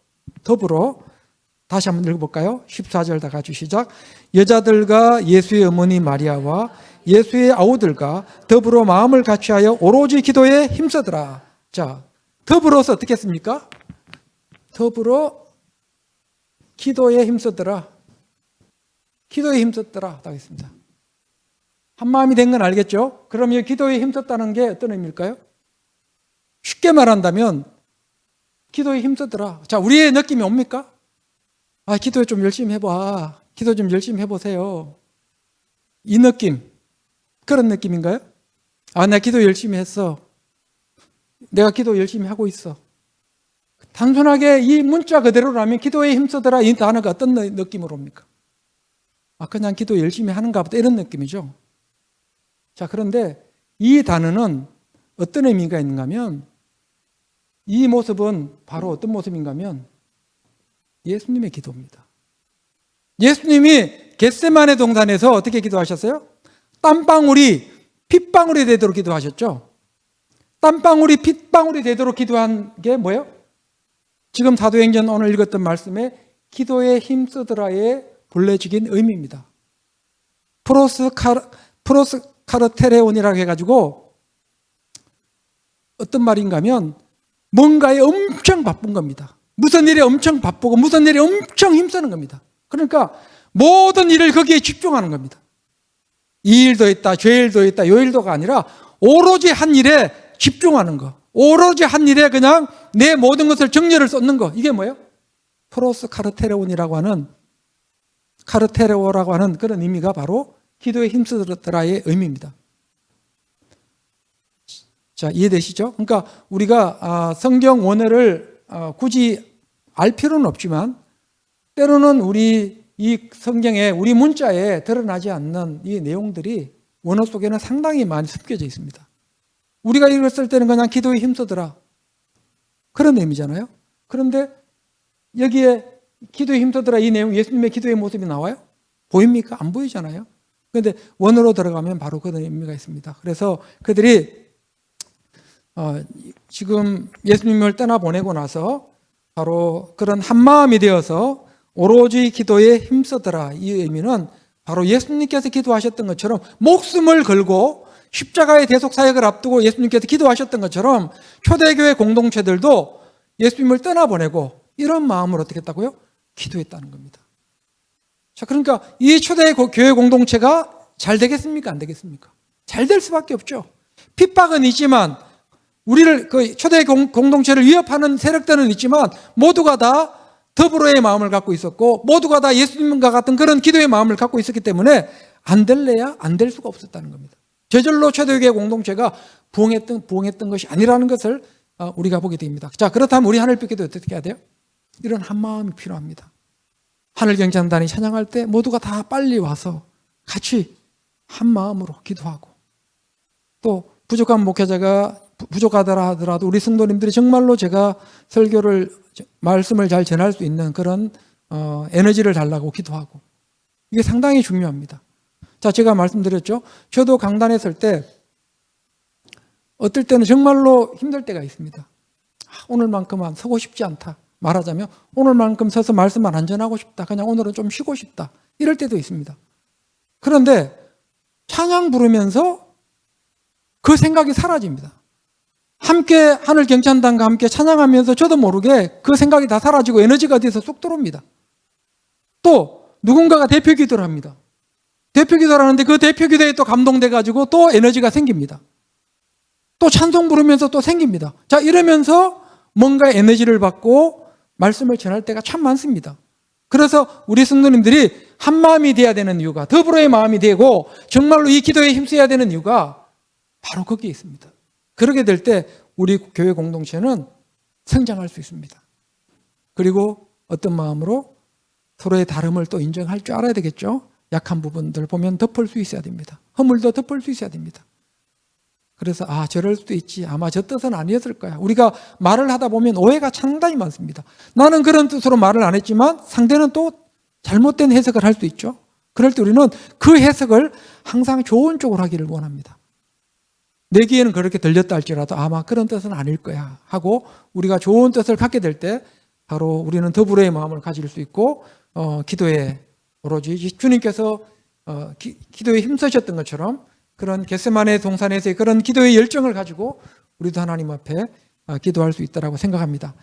다시 한번 읽어볼까요? 14절 다 같이 시작. 여자들과 예수의 어머니 마리아와 예수의 아우들과 더불어 마음을 같이하여 오로지 기도에 힘쓰더라. 자, 더불어서 어떻게 했습니까? 더불어 기도에 힘쓰더라. 기도에 힘썼더라. 하겠습니다. 한 마음이 된 건 알겠죠? 그럼 이 기도에 힘썼다는 게 어떤 의미일까요? 쉽게 말한다면 기도에 힘쓰더라. 자, 우리의 느낌이 옵니까? 아, 기도에 좀 열심히 해봐. 기도 좀 열심히 해보세요. 이 느낌, 그런 느낌인가요? 아, 나 기도 열심히 했어. 내가 기도 열심히 하고 있어. 단순하게 이 문자 그대로라면 기도에 힘쓰더라 이 단어가 어떤 느낌으로 옵니까? 아, 그냥 기도 열심히 하는가 보다 이런 느낌이죠. 자, 그런데 이 단어는 어떤 의미가 있는가 하면 이 모습은 바로 어떤 모습인가 하면 예수님의 기도입니다. 예수님이 겟세마네 동산에서 어떻게 기도하셨어요? 땀방울이 핏방울이 되도록 기도하셨죠. 땀방울이 핏방울이 되도록 기도한 게 뭐예요? 지금 사도행전 오늘 읽었던 말씀에 기도에 힘쓰더라의 본래적인 의미입니다. 프로스카르테레온이라고 해가지고 어떤 말인가 하면 뭔가에 엄청 바쁜 겁니다. 무슨 일에 엄청 바쁘고 무슨 일에 엄청 힘쓰는 겁니다. 그러니까 모든 일을 거기에 집중하는 겁니다. 이 일도 있다, 저 일도 있다, 요 일도가 아니라 오로지 한 일에 집중하는 거. 오로지 한 일에 그냥 내 모든 것을 정열을 쏟는 거. 이게 뭐예요? 프로스카르테레온이라고 하는 카르테레오라고 하는 그런 의미가 바로 기도에 힘쓰더라의 의미입니다. 자, 이해되시죠? 그러니까 우리가 성경 원어를 굳이 알 필요는 없지만 때로는 우리 이 성경에 우리 문자에 드러나지 않는 이 내용들이 원어 속에는 상당히 많이 섞여져 있습니다. 우리가 읽었을 때는 그냥 기도에 힘쓰더라 그런 의미잖아요. 그런데 여기에 기도에 힘쓰더라 이 내용 예수님의 기도의 모습이 나와요? 보입니까? 안 보이잖아요. 그런데 원어로 들어가면 바로 그런 의미가 있습니다. 그래서 그들이 지금 예수님을 떠나보내고 나서 바로 그런 한마음이 되어서 오로지 기도에 힘쓰더라 이 의미는 바로 예수님께서 기도하셨던 것처럼 목숨을 걸고 십자가의 대속 사역을 앞두고 예수님께서 기도하셨던 것처럼 초대교회 공동체들도 예수님을 떠나보내고 이런 마음으로 어떻게 했다고요? 기도했다는 겁니다. 자, 그러니까 이 초대교회 공동체가 잘 되겠습니까? 안 되겠습니까? 잘 될 수밖에 없죠. 핍박은 있지만 우리를 초대 공동체를 위협하는 세력들은 있지만 모두가 다 더불어의 마음을 갖고 있었고 모두가 다 예수님과 같은 그런 기도의 마음을 갖고 있었기 때문에 안 될래야 안 될 수가 없었다는 겁니다. 저절로 초대교회 공동체가 부흥했던 것이 아니라는 것을 우리가 보게 됩니다. 자, 그렇다면 우리 하늘빛교도 어떻게 해야 돼요? 이런 한 마음이 필요합니다. 하늘경장단이 찬양할 때 모두가 다 빨리 와서 같이 한 마음으로 기도하고 또 부족한 목회자가 부족하더라 하더라도 우리 성도님들이 정말로 제가 말씀을 잘 전할 수 있는 그런 에너지를 달라고 기도하고 이게 상당히 중요합니다. 자, 제가 말씀드렸죠. 저도 강단에 설 때 어떨 때는 정말로 힘들 때가 있습니다. 오늘만큼은 서고 싶지 않다. 말하자면 오늘만큼 서서 말씀만 안 전하고 싶다. 그냥 오늘은 좀 쉬고 싶다. 이럴 때도 있습니다. 그런데 찬양 부르면서 그 생각이 사라집니다. 함께 하늘 경찬단과 함께 찬양하면서 저도 모르게 그 생각이 다 사라지고 에너지가 어디서 쏙 들어옵니다. 또 누군가가 대표 기도를 합니다. 대표 기도를 하는데 그 대표 기도에 또 감동돼가지고 또 에너지가 생깁니다. 또 찬송 부르면서 또 생깁니다. 자, 이러면서 뭔가 에너지를 받고 말씀을 전할 때가 참 많습니다. 그래서 우리 성도님들이 한 마음이 돼야 되는 이유가 더불어의 마음이 되고 정말로 이 기도에 힘써야 되는 이유가 바로 거기에 있습니다. 그렇게 될 때 우리 교회 공동체는 성장할 수 있습니다. 그리고 어떤 마음으로 서로의 다름을 또 인정할 줄 알아야 되겠죠. 약한 부분들 보면 덮을 수 있어야 됩니다. 허물도 덮을 수 있어야 됩니다. 그래서 저럴 수도 있지. 아마 저 뜻은 아니었을 거야. 우리가 말을 하다 보면 오해가 상당히 많습니다. 나는 그런 뜻으로 말을 안 했지만 상대는 또 잘못된 해석을 할 수 있죠. 그럴 때 우리는 그 해석을 항상 좋은 쪽으로 하기를 원합니다. 내 귀에는 그렇게 들렸다 할지라도 아마 그런 뜻은 아닐 거야 하고 우리가 좋은 뜻을 갖게 될 때 바로 우리는 더불어의 마음을 가질 수 있고 기도에 오로지 주님께서 기도에 힘쓰셨던 것처럼 그런 겟세마네 동산에서의 그런 기도의 열정을 가지고 우리도 하나님 앞에 기도할 수 있다고 생각합니다.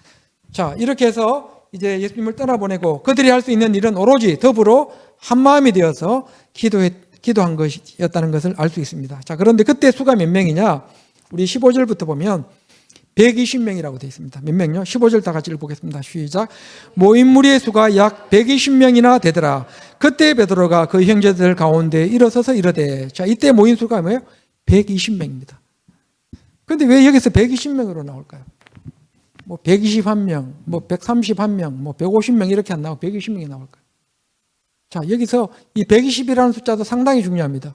자, 이렇게 해서 이제 예수님을 떠나보내고 그들이 할 수 있는 일은 오로지 더불어 한 마음이 되어서 기도한 것이었다는 것을 알 수 있습니다. 자, 그런데 그때 수가 몇 명이냐? 우리 15절부터 보면 120명이라고 되어 있습니다. 몇 명요? 15절 다 같이 읽어보겠습니다. 시작. 모인 무리의 수가 약 120명이나 되더라. 그때 베드로가 그 형제들 가운데 일어서서 이르되. 자, 이때 모인 수가 뭐예요? 120명입니다. 그런데 왜 여기서 120명으로 나올까요? 121명, 131명, 150명 이렇게 안 나오고 120명이 나올까요? 자, 여기서 이 120이라는 숫자도 상당히 중요합니다.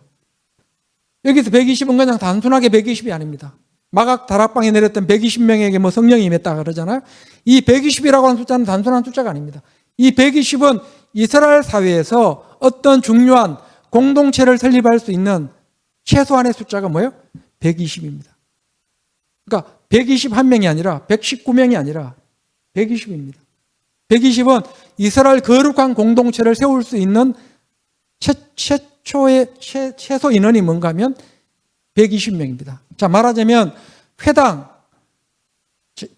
여기서 120은 그냥 단순하게 120이 아닙니다. 마각 다락방에 내렸던 120명에게 성령이 임했다 그러잖아요. 이 120이라고 하는 숫자는 단순한 숫자가 아닙니다. 이 120은 이스라엘 사회에서 어떤 중요한 공동체를 설립할 수 있는 최소한의 숫자가 뭐예요? 120입니다. 그러니까 121명이 아니라 119명이 아니라 120입니다. 120은 이스라엘 거룩한 공동체를 세울 수 있는 최초의 최소 인원이 뭔가 하면 120명입니다. 자, 말하자면 회당.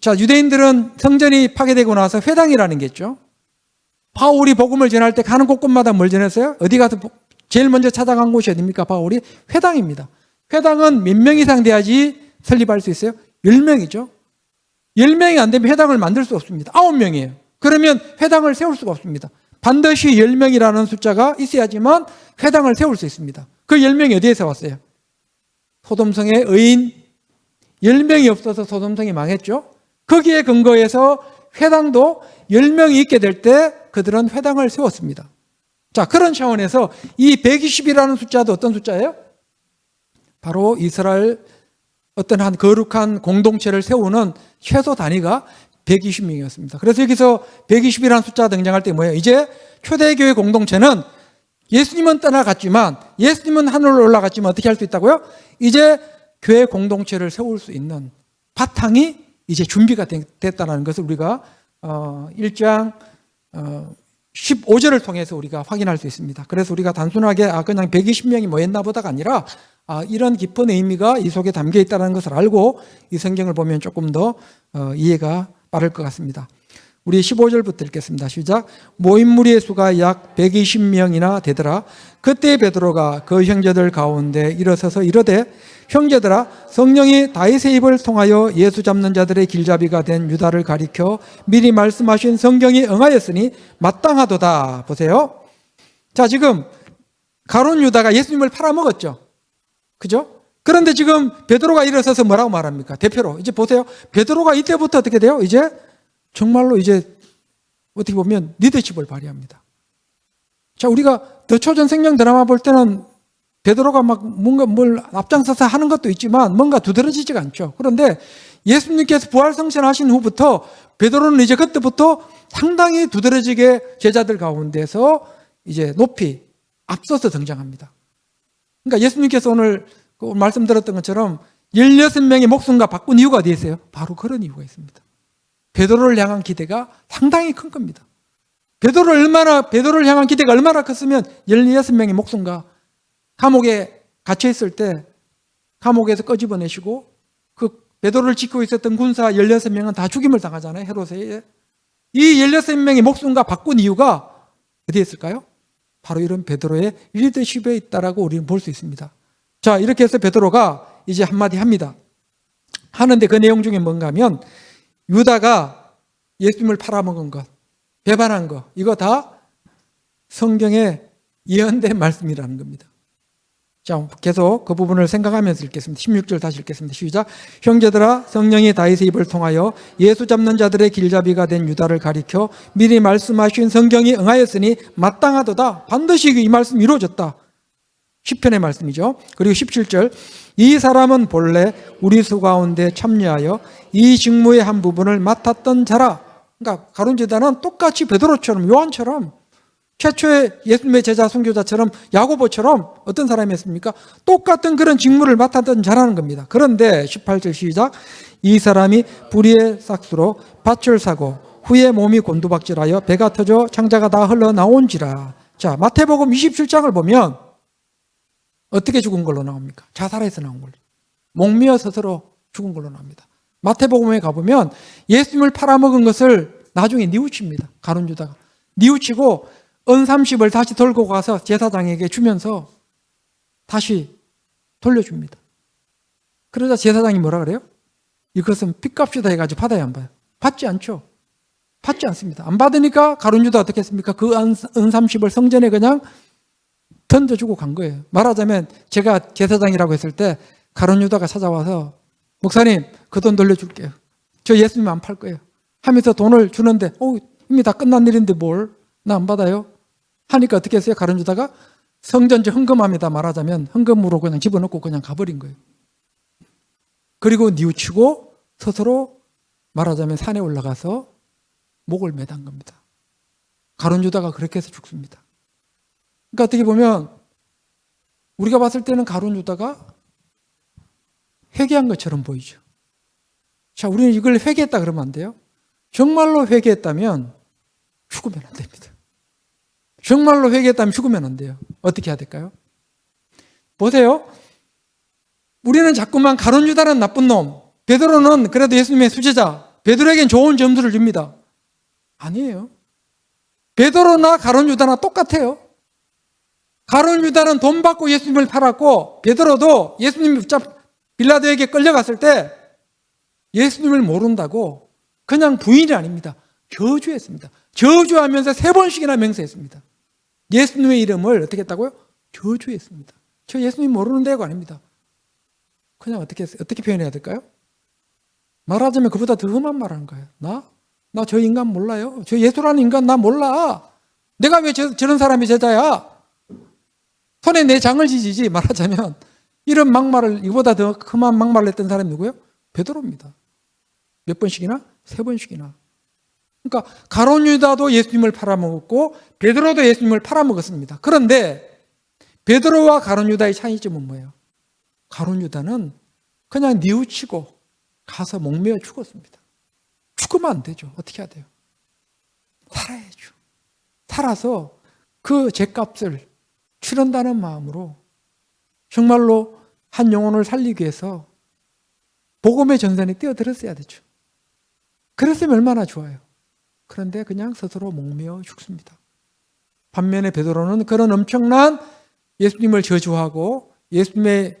자, 유대인들은 성전이 파괴되고 나서 회당이라는 게 있죠. 바울이 복음을 전할 때 가는 곳곳마다 뭘 전했어요? 어디 가서 제일 먼저 찾아간 곳이 어디입니까? 바울이 회당입니다. 회당은 몇 명 이상 돼야지 설립할 수 있어요? 10명이죠. 10명이 안 되면 회당을 만들 수 없습니다. 9명이에요. 그러면 회당을 세울 수가 없습니다. 반드시 10명이라는 숫자가 있어야지만 회당을 세울 수 있습니다. 그 10명이 어디에서 왔어요? 소돔성의 의인 10명이 없어서 소돔성이 망했죠. 거기에 근거해서 회당도 10명이 있게 될 때 그들은 회당을 세웠습니다. 자, 그런 차원에서 이 120이라는 숫자도 어떤 숫자예요? 바로 이스라엘 어떤 한 거룩한 공동체를 세우는 최소 단위가 120명이었습니다. 그래서 여기서 120이라는 숫자가 등장할 때 뭐예요? 이제 초대교회 공동체는 예수님은 떠나갔지만 예수님은 하늘로 올라갔지만 어떻게 할 수 있다고요? 이제 교회 공동체를 세울 수 있는 바탕이 이제 준비가 됐다는 것을 우리가 1장 15절을 통해서 우리가 확인할 수 있습니다. 그래서 우리가 단순하게 그냥 120명이 모였나 보다가 아니라 이런 깊은 의미가 이 속에 담겨 있다는 것을 알고 이 성경을 보면 조금 더 이해가 빠를 것 같습니다. 우리 15절부터 읽겠습니다. 시작. 모인 무리의 수가 약 120명이나 되더라. 그때 베드로가 그 형제들 가운데 일어서서 이르되 형제들아, 성령이 다윗의 입을 통하여 예수 잡는 자들의 길잡이가 된 유다를 가리켜 미리 말씀하신 성경이 응하였으니 마땅하도다. 보세요. 자, 지금 가룟 유다가 예수님을 팔아먹었죠. 그죠? 그런데 지금 베드로가 일어서서 뭐라고 말합니까? 대표로. 이제 보세요. 베드로가 이때부터 어떻게 돼요? 이제 정말로 이제 어떻게 보면 리더십을 발휘합니다. 자, 우리가 더 초전 생명 드라마 볼 때는 베드로가 막 뭔가 뭘 앞장서서 하는 것도 있지만 뭔가 두드러지지가 않죠. 그런데 예수님께서 부활승천하신 후부터 베드로는 이제 그때부터 상당히 두드러지게 제자들 가운데서 이제 높이 앞서서 등장합니다. 그러니까 예수님께서 오늘 말씀드렸던 것처럼 16명의 목숨과 바꾼 이유가 어디에 있어요? 바로 그런 이유가 있습니다. 베드로를 향한 기대가 상당히 큰 겁니다. 베드로를 향한 기대가 얼마나 컸으면 16명의 목숨과 감옥에 갇혀 있을 때 감옥에서 꺼집어내시고 그 베드로를 지키고 있었던 군사 16명은 다 죽임을 당하잖아요. 헤롯에. 이 16명의 목숨과 바꾼 이유가 어디에 있을까요? 바로 이런 베드로의 리더십에 있다라고 우리는 볼 수 있습니다. 자, 이렇게 해서 베드로가 이제 한마디 합니다. 하는데 그 내용 중에 뭔가 하면 유다가 예수님을 팔아먹은 것, 배반한 것, 이거 다 성경에 예언된 말씀이라는 겁니다. 자, 계속 그 부분을 생각하면서 읽겠습니다. 16절 다시 읽겠습니다. 시작. 형제들아, 성령이 다윗의 입을 통하여 예수 잡는 자들의 길잡이가 된 유다를 가리켜 미리 말씀하신 성경이 응하였으니 마땅하도다. 반드시 이 말씀이 이루어졌다. 시편의 말씀이죠. 그리고 17절. 이 사람은 본래 우리 수 가운데 참여하여 이 직무의 한 부분을 맡았던 자라. 그러니까 가룟유다는 똑같이 베드로처럼, 요한처럼, 최초의 예수님의 제자 선교자처럼, 야고보처럼 어떤 사람이었습니까? 똑같은 그런 직무를 맡았던 자라는 겁니다. 그런데 18절 시작. 이 사람이 불의의 싹수로 밭을 사고 후에 몸이 곤두박질하여 배가 터져 창자가 다 흘러나온지라. 자, 마태복음 27장을 보면 어떻게 죽은 걸로 나옵니까? 자살해서 나온 걸로. 목미어 스스로 죽은 걸로 나옵니다. 마태복음에 가보면 예수님을 팔아먹은 것을 나중에 뉘우칩니다. 가룟유다가. 뉘우치고 은 30을 다시 들고 가서 제사장에게 주면서 다시 돌려줍니다. 그러자 제사장이 뭐라 그래요? 이것은 핏값이다 해가지고 받아야 안 받아요? 받지 않죠. 받지 않습니다. 안 받으니까 가룟유다 어떻게 했습니까? 그 은 30을 성전에 그냥 던져주고 간 거예요. 말하자면 제가 제사장이라고 했을 때 가룟유다가 찾아와서 목사님 그 돈 돌려줄게요. 저 예수님 안 팔 거예요. 하면서 돈을 주는데 이미 다 끝난 일인데 뭘? 나 안 받아요? 하니까 어떻게 했어요? 가룟유다가 성전지 헌금합니다. 말하자면 헌금으로 그냥 집어넣고 그냥 가버린 거예요. 그리고 뉘우치고 스스로 말하자면 산에 올라가서 목을 매단 겁니다. 가룟유다가 그렇게 해서 죽습니다. 그러니까 어떻게 보면 우리가 봤을 때는 가룟유다가 회개한 것처럼 보이죠. 자, 우리는 이걸 회개했다 그러면 안 돼요. 정말로 회개했다면 죽으면 안 됩니다. 정말로 회개했다면 죽으면 안 돼요. 어떻게 해야 될까요? 보세요. 우리는 자꾸만 가룟유다는 나쁜 놈, 베드로는 그래도 예수님의 수제자, 베드로에겐 좋은 점수를 줍니다. 아니에요. 베드로나 가룟유다나 똑같아요. 가룟유다는 돈 받고 예수님을 팔았고 베드로도 예수님이 빌라도에게 끌려갔을 때 예수님을 모른다고 그냥 부인이 아닙니다. 저주했습니다. 저주하면서 3번씩이나 맹세했습니다. 예수님의 이름을 어떻게 했다고요? 저주했습니다. 저 예수님 모르는 데가 아닙니다. 그냥 어떻게 표현해야 될까요? 말하자면 그보다 더 험한 말 하는 거예요. 나 저 인간 몰라요. 저 예수라는 인간 나 몰라. 내가 왜 저런 사람이 제자야? 손에 내 장을 지지지. 말하자면 이런 막말을, 이보다 더 험한 막말을 했던 사람이 누구예요? 베드로입니다. 몇 번씩이나? 3번씩이나. 그러니까 가룟유다도 예수님을 팔아먹었고 베드로도 예수님을 팔아먹었습니다. 그런데 베드로와 가룟유다의 차이점은 뭐예요? 가룟유다는 그냥 뉘우치고 가서 목매어 죽었습니다. 죽으면 안 되죠. 어떻게 해야 돼요? 살아야죠. 살아서 그 죄값을 치른다는 마음으로 정말로 한 영혼을 살리기 위해서 복음의 전선에 뛰어들었어야 되죠. 그랬으면 얼마나 좋아요. 그런데 그냥 스스로 목매어 죽습니다. 반면에 베드로는 그런 엄청난 예수님을 저주하고 예수님의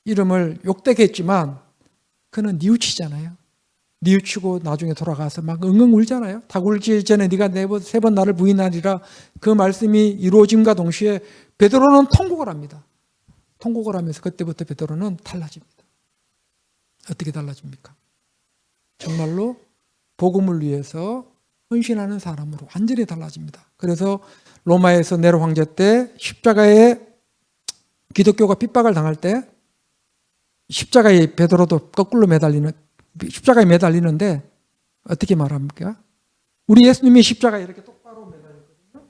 이름을 욕되게 했지만 그는 뉘우치잖아요. 뉘우치고 나중에 돌아가서 막 엉엉 울잖아요. 닭 울기 전에 네가 3번 나를 부인하리라. 그 말씀이 이루어짐과 동시에 베드로는 통곡을 합니다. 통곡을 하면서 그때부터 베드로는 달라집니다. 어떻게 달라집니까? 정말로 복음을 위해서 헌신하는 사람으로 완전히 달라집니다. 그래서 로마에서 네로 황제 때 십자가에 기독교가 핍박을 당할 때 십자가에 베드로도 거꾸로 십자가에 매달리는데 어떻게 말합니까? 우리 예수님이 십자가에 이렇게 똑바로 매달렸거든요.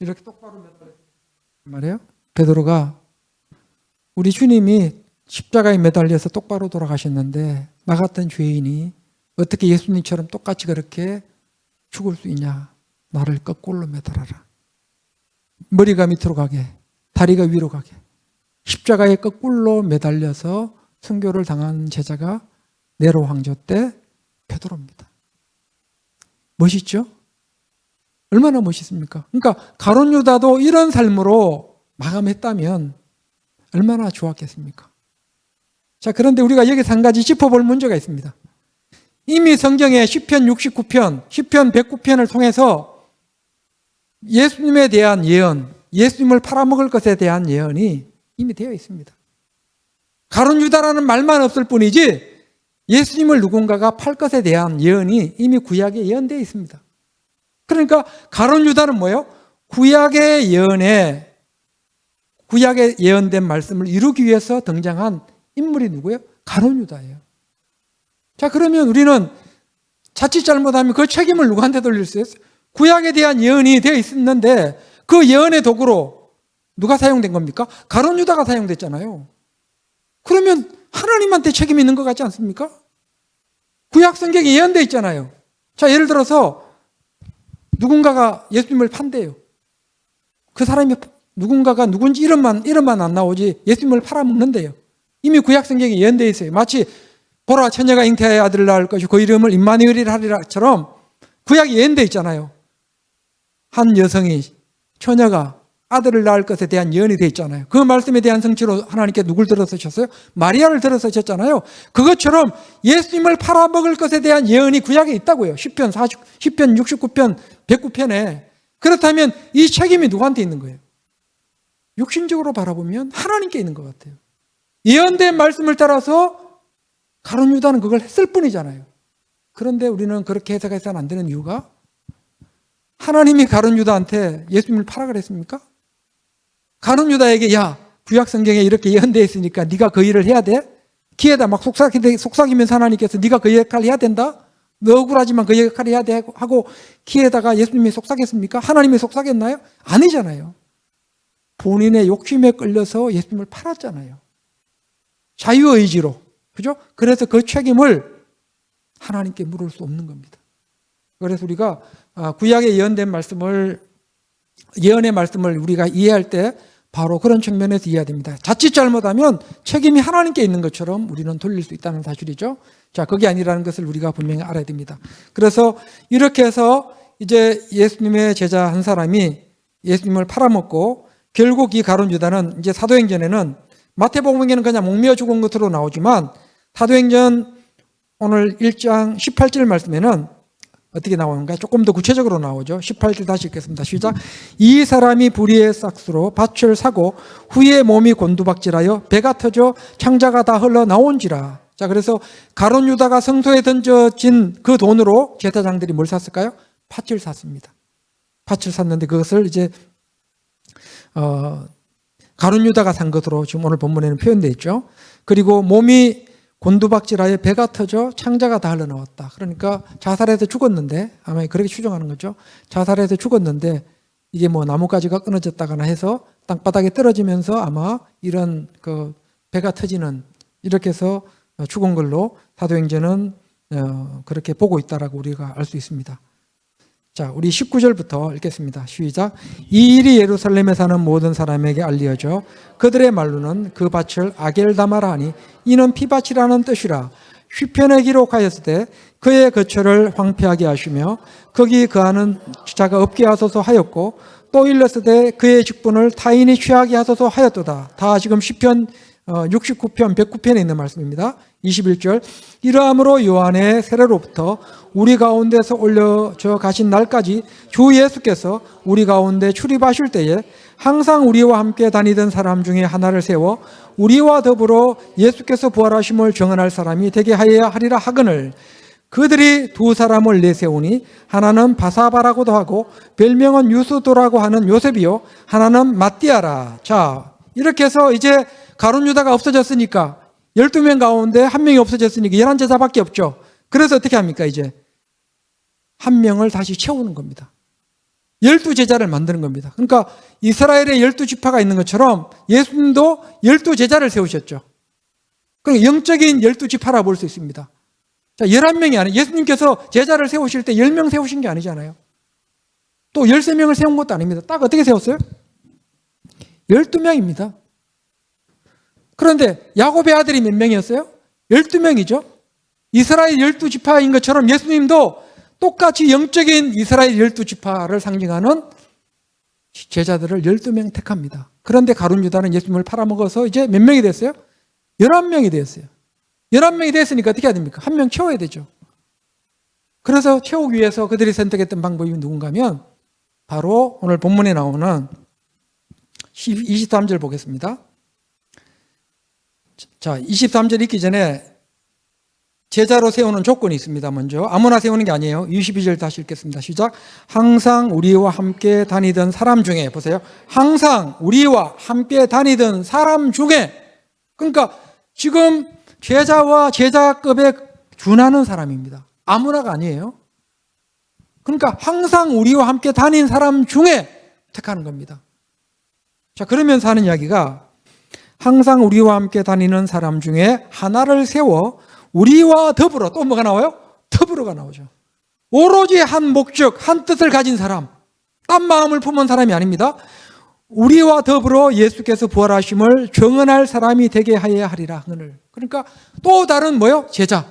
이렇게 똑바로 매달렸단 말이에요. 베드로가 우리 주님이 십자가에 매달려서 똑바로 돌아가셨는데 나 같은 죄인이 어떻게 예수님처럼 똑같이 그렇게 죽을 수 있냐? 나를 거꾸로 매달아라. 머리가 밑으로 가게, 다리가 위로 가게. 십자가에 거꾸로 매달려서 순교를 당한 제자가 네로 황제 때 베드로입니다. 멋있죠? 얼마나 멋있습니까? 그러니까 가룟유다도 이런 삶으로 마감했다면 얼마나 좋았겠습니까? 자, 그런데 우리가 여기서 한 가지 짚어볼 문제가 있습니다. 이미 성경의 시편 69편, 시편 109편을 통해서 예수님에 대한 예언, 예수님을 팔아먹을 것에 대한 예언이 이미 되어 있습니다. 가룟 유다라는 말만 없을 뿐이지 예수님을 누군가가 팔 것에 대한 예언이 이미 구약에 예언되어 있습니다. 그러니까 가룟 유다는 뭐예요? 구약에 예언된 말씀을 이루기 위해서 등장한 인물이 누구예요? 가룟 유다예요. 자, 그러면 우리는 자칫 잘못하면 그 책임을 누구한테 돌릴 수 있어요? 구약에 대한 예언이 되어 있었는데 그 예언의 도구로 누가 사용된 겁니까? 가룟 유다가 사용됐잖아요. 그러면 하나님한테 책임이 있는 것 같지 않습니까? 구약 성경에 예언되어 있잖아요. 자, 예를 들어서 누군가가 예수님을 판대요. 그 사람이 누군가가 누군지 이름만 안 나오지 예수님을 팔아먹는데요. 이미 구약 성경에 예언되어 있어요. 마치 보라 처녀가 잉태하여 아들을 낳을 것이고 그 이름을 임마누엘이라 하리라처럼 구약에 예언되어 있잖아요. 한 여성이 처녀가 아들을 낳을 것에 대한 예언이 되어 있잖아요. 그 말씀에 대한 성취로 하나님께 누굴 들어서 셨어요? 마리아를 들어서 셨잖아요. 그것처럼 예수님을 팔아먹을 것에 대한 예언이 구약에 있다고요. 시편 69편, 109편에. 그렇다면 이 책임이 누구한테 있는 거예요? 육신적으로 바라보면 하나님께 있는 것 같아요. 예언된 말씀을 따라서 가룟 유다는 그걸 했을 뿐이잖아요. 그런데 우리는 그렇게 해석해서는 안 되는 이유가 하나님이 가룟 유다한테 예수님을 팔아 그랬습니까? 가룟 유다에게 야 구약 성경에 이렇게 예언되어 있으니까 네가 그 일을 해야 돼? 기회다 막 속삭이면서 하나님께서 네가 그 역할을 해야 된다? 너 억울하지만 그 역할을 해야 돼 하고 기회다가 예수님이 속삭였습니까? 하나님이 속삭였나요? 아니잖아요. 본인의 욕심에 끌려서 예수님을 팔았잖아요. 자유의지로. 그죠? 그래서 그 책임을 하나님께 물을 수 없는 겁니다. 그래서 우리가 구약에 예언된 예언의 말씀을 우리가 이해할 때 바로 그런 측면에서 이해해야 됩니다. 자칫 잘못하면 책임이 하나님께 있는 것처럼 우리는 돌릴 수 있다는 사실이죠. 자, 그게 아니라는 것을 우리가 분명히 알아야 됩니다. 그래서 이렇게 해서 이제 예수님의 제자 한 사람이 예수님을 팔아먹고 결국 이 가룟 유다는 이제 사도행전에는 마태복음에는 그냥 목매어 죽은 것으로 나오지만 사도행전 오늘 1장 18절 말씀에는 어떻게 나오는가? 조금 더 구체적으로 나오죠. 18절 다시 읽겠습니다. 시작. 이 사람이 불의의 싹수로 밭을 사고 후에 몸이 곤두박질하여 배가 터져 창자가 다 흘러나온지라. 자, 그래서 가룟 유다가 성소에 던져진 그 돈으로 제사장들이 뭘 샀을까요? 팥을 샀습니다. 팥을 샀는데 그것을 이제 가룟 유다가 산 것으로 지금 오늘 본문에는 표현되어 있죠. 그리고 몸이 곤두박질하여 배가 터져 창자가 다 흘러나왔다. 그러니까 자살해서 죽었는데 아마 그렇게 추정하는 거죠. 자살해서 죽었는데 이게 뭐 나뭇가지가 끊어졌다거나 해서 땅바닥에 떨어지면서 아마 이런 그 배가 터지는 이렇게 해서 죽은 걸로 사도행전은 그렇게 보고 있다라고 우리가 알 수 있습니다. 자, 우리 19절부터 읽겠습니다. 시작. 이 일이 예루살렘에 사는 모든 사람에게 알려져 그들의 말로는 그 밭을 아겔다마라 하니 이는 피밭이라는 뜻이라. 시편에 기록하였을 때 그의 거처를 황폐하게 하시며 거기 거하는 자가 없게 하소서 하였고 또 일렀을 때 그의 직분을 타인이 취하게 하소서 하였도다. 다 지금 시편 69편 109편에 있는 말씀입니다. 21절. 이러함으로 요한의 세례로부터 우리 가운데서 올려져 가신 날까지 주 예수께서 우리 가운데 출입하실 때에 항상 우리와 함께 다니던 사람 중에 하나를 세워 우리와 더불어 예수께서 부활하심을 증언할 사람이 되게 하여야 하리라 하거늘 그들이 두 사람을 내세우니 하나는 바사바라고도 하고 별명은 유수도라고 하는 요셉이요 하나는 matti아라. 자, 이렇게 해서 이제 가룟 유다가 없어졌으니까 12명 가운데 한 명이 없어졌으니까 11제자밖에 없죠. 그래서 어떻게 합니까? 이제 한 명을 다시 채우는 겁니다. 12제자를 만드는 겁니다. 그러니까 이스라엘에 12지파가 있는 것처럼 예수님도 12제자를 세우셨죠. 그러니까 영적인 12지파라고 볼 수 있습니다. 자, 11명이 아니에요. 예수님께서 제자를 세우실 때 10명 세우신 게 아니잖아요. 또 13명을 세운 것도 아닙니다. 딱 어떻게 세웠어요? 12명입니다. 그런데 야곱의 아들이 몇 명이었어요? 12명이죠. 이스라엘 12지파인 것처럼 예수님도 똑같이 영적인 이스라엘 12지파를 상징하는 제자들을 12명 택합니다. 그런데 가룟 유다는 예수님을 팔아먹어서 이제 몇 명이 됐어요? 11명이 되었어요. 11명이 됐으니까 어떻게 해야 됩니까? 한 명 채워야 되죠. 그래서 채우기 위해서 그들이 선택했던 방법이 누군가 하면 바로 오늘 본문에 나오는 23절 보겠습니다. 자, 23절 읽기 전에 제자로 세우는 조건이 있습니다. 먼저 아무나 세우는 게 아니에요. 22절 다시 읽겠습니다. 시작. 항상 우리와 함께 다니던 사람 중에, 보세요. 항상 우리와 함께 다니던 사람 중에, 그러니까 지금 제자와 제자급에 준하는 사람입니다. 아무나가 아니에요. 그러니까 항상 우리와 함께 다닌 사람 중에 택하는 겁니다. 자, 그러면서 하는 이야기가 항상 우리와 함께 다니는 사람 중에 하나를 세워 우리와 더불어, 또 뭐가 나와요? 더불어가 나오죠. 오로지 한 목적, 한 뜻을 가진 사람, 딴 마음을 품은 사람이 아닙니다. 우리와 더불어 예수께서 부활하심을 증언할 사람이 되게 하여야 하리라. 그러니까 또 다른 뭐요? 제자.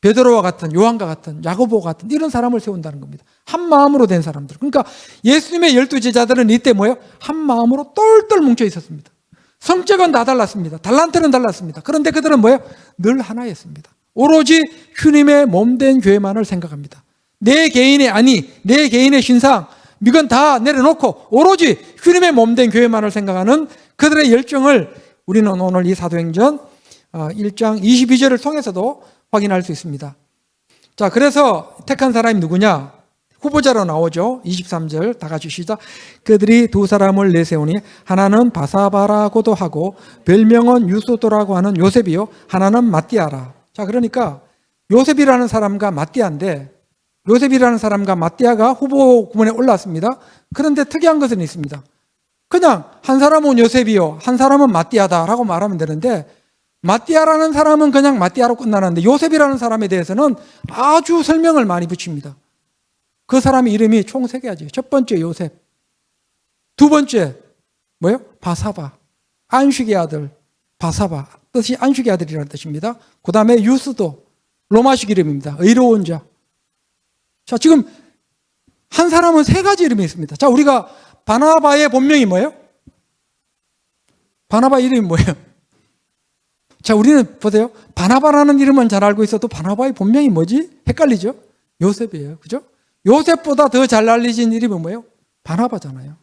베드로와 같은, 요한과 같은, 야고보 같은 이런 사람을 세운다는 겁니다. 한 마음으로 된 사람들. 그러니까 예수님의 12제자들은 이때 뭐예요? 한 마음으로 똘똘 뭉쳐 있었습니다. 성격은 다 달랐습니다. 달란트는 달랐습니다. 그런데 그들은 뭐예요? 늘 하나였습니다. 오로지 주님의 몸된 교회만을 생각합니다. 내 개인의 아니, 내 개인의 신상, 이건 다 내려놓고 오로지 주님의 몸된 교회만을 생각하는 그들의 열정을 우리는 오늘 이 사도행전 1장 22절을 통해서도 확인할 수 있습니다. 자, 그래서 택한 사람이 누구냐? 후보자로 나오죠. 23절 다 같이 시작. 그들이 두 사람을 내세우니 하나는 바사바라고도 하고 별명은 유소도라고 하는 요셉이요, 하나는 마띠아라. 자, 그러니까 요셉이라는 사람과 마띠아인데, 요셉이라는 사람과 마띠아가 후보 구문에 올랐습니다. 그런데 특이한 것은 있습니다. 그냥 한 사람은 요셉이요, 한 사람은 마띠아다라고 말하면 되는데, 마띠아라는 사람은 그냥 마띠아로 끝나는데 요셉이라는 사람에 대해서는 아주 설명을 많이 붙입니다. 그 사람의 이름이 총 3가지예요. 첫 번째 요셉, 두 번째 뭐예요? 바사바, 안식의 아들. 바사바, 뜻이 안식의 아들이라는 뜻입니다. 그 다음에 유스도, 로마식 이름입니다. 의로운 자. 자, 지금 한 사람은 3가지 이름이 있습니다. 자, 우리가 바나바의 본명이 뭐예요? 바나바 이름이 뭐예요? 자, 우리는 보세요. 바나바라는 이름은 잘 알고 있어도 바나바의 본명이 뭐지? 헷갈리죠? 요셉이에요. 그죠? 요셉보다 더 잘 알려진 이름이 뭐예요? 바나바잖아요.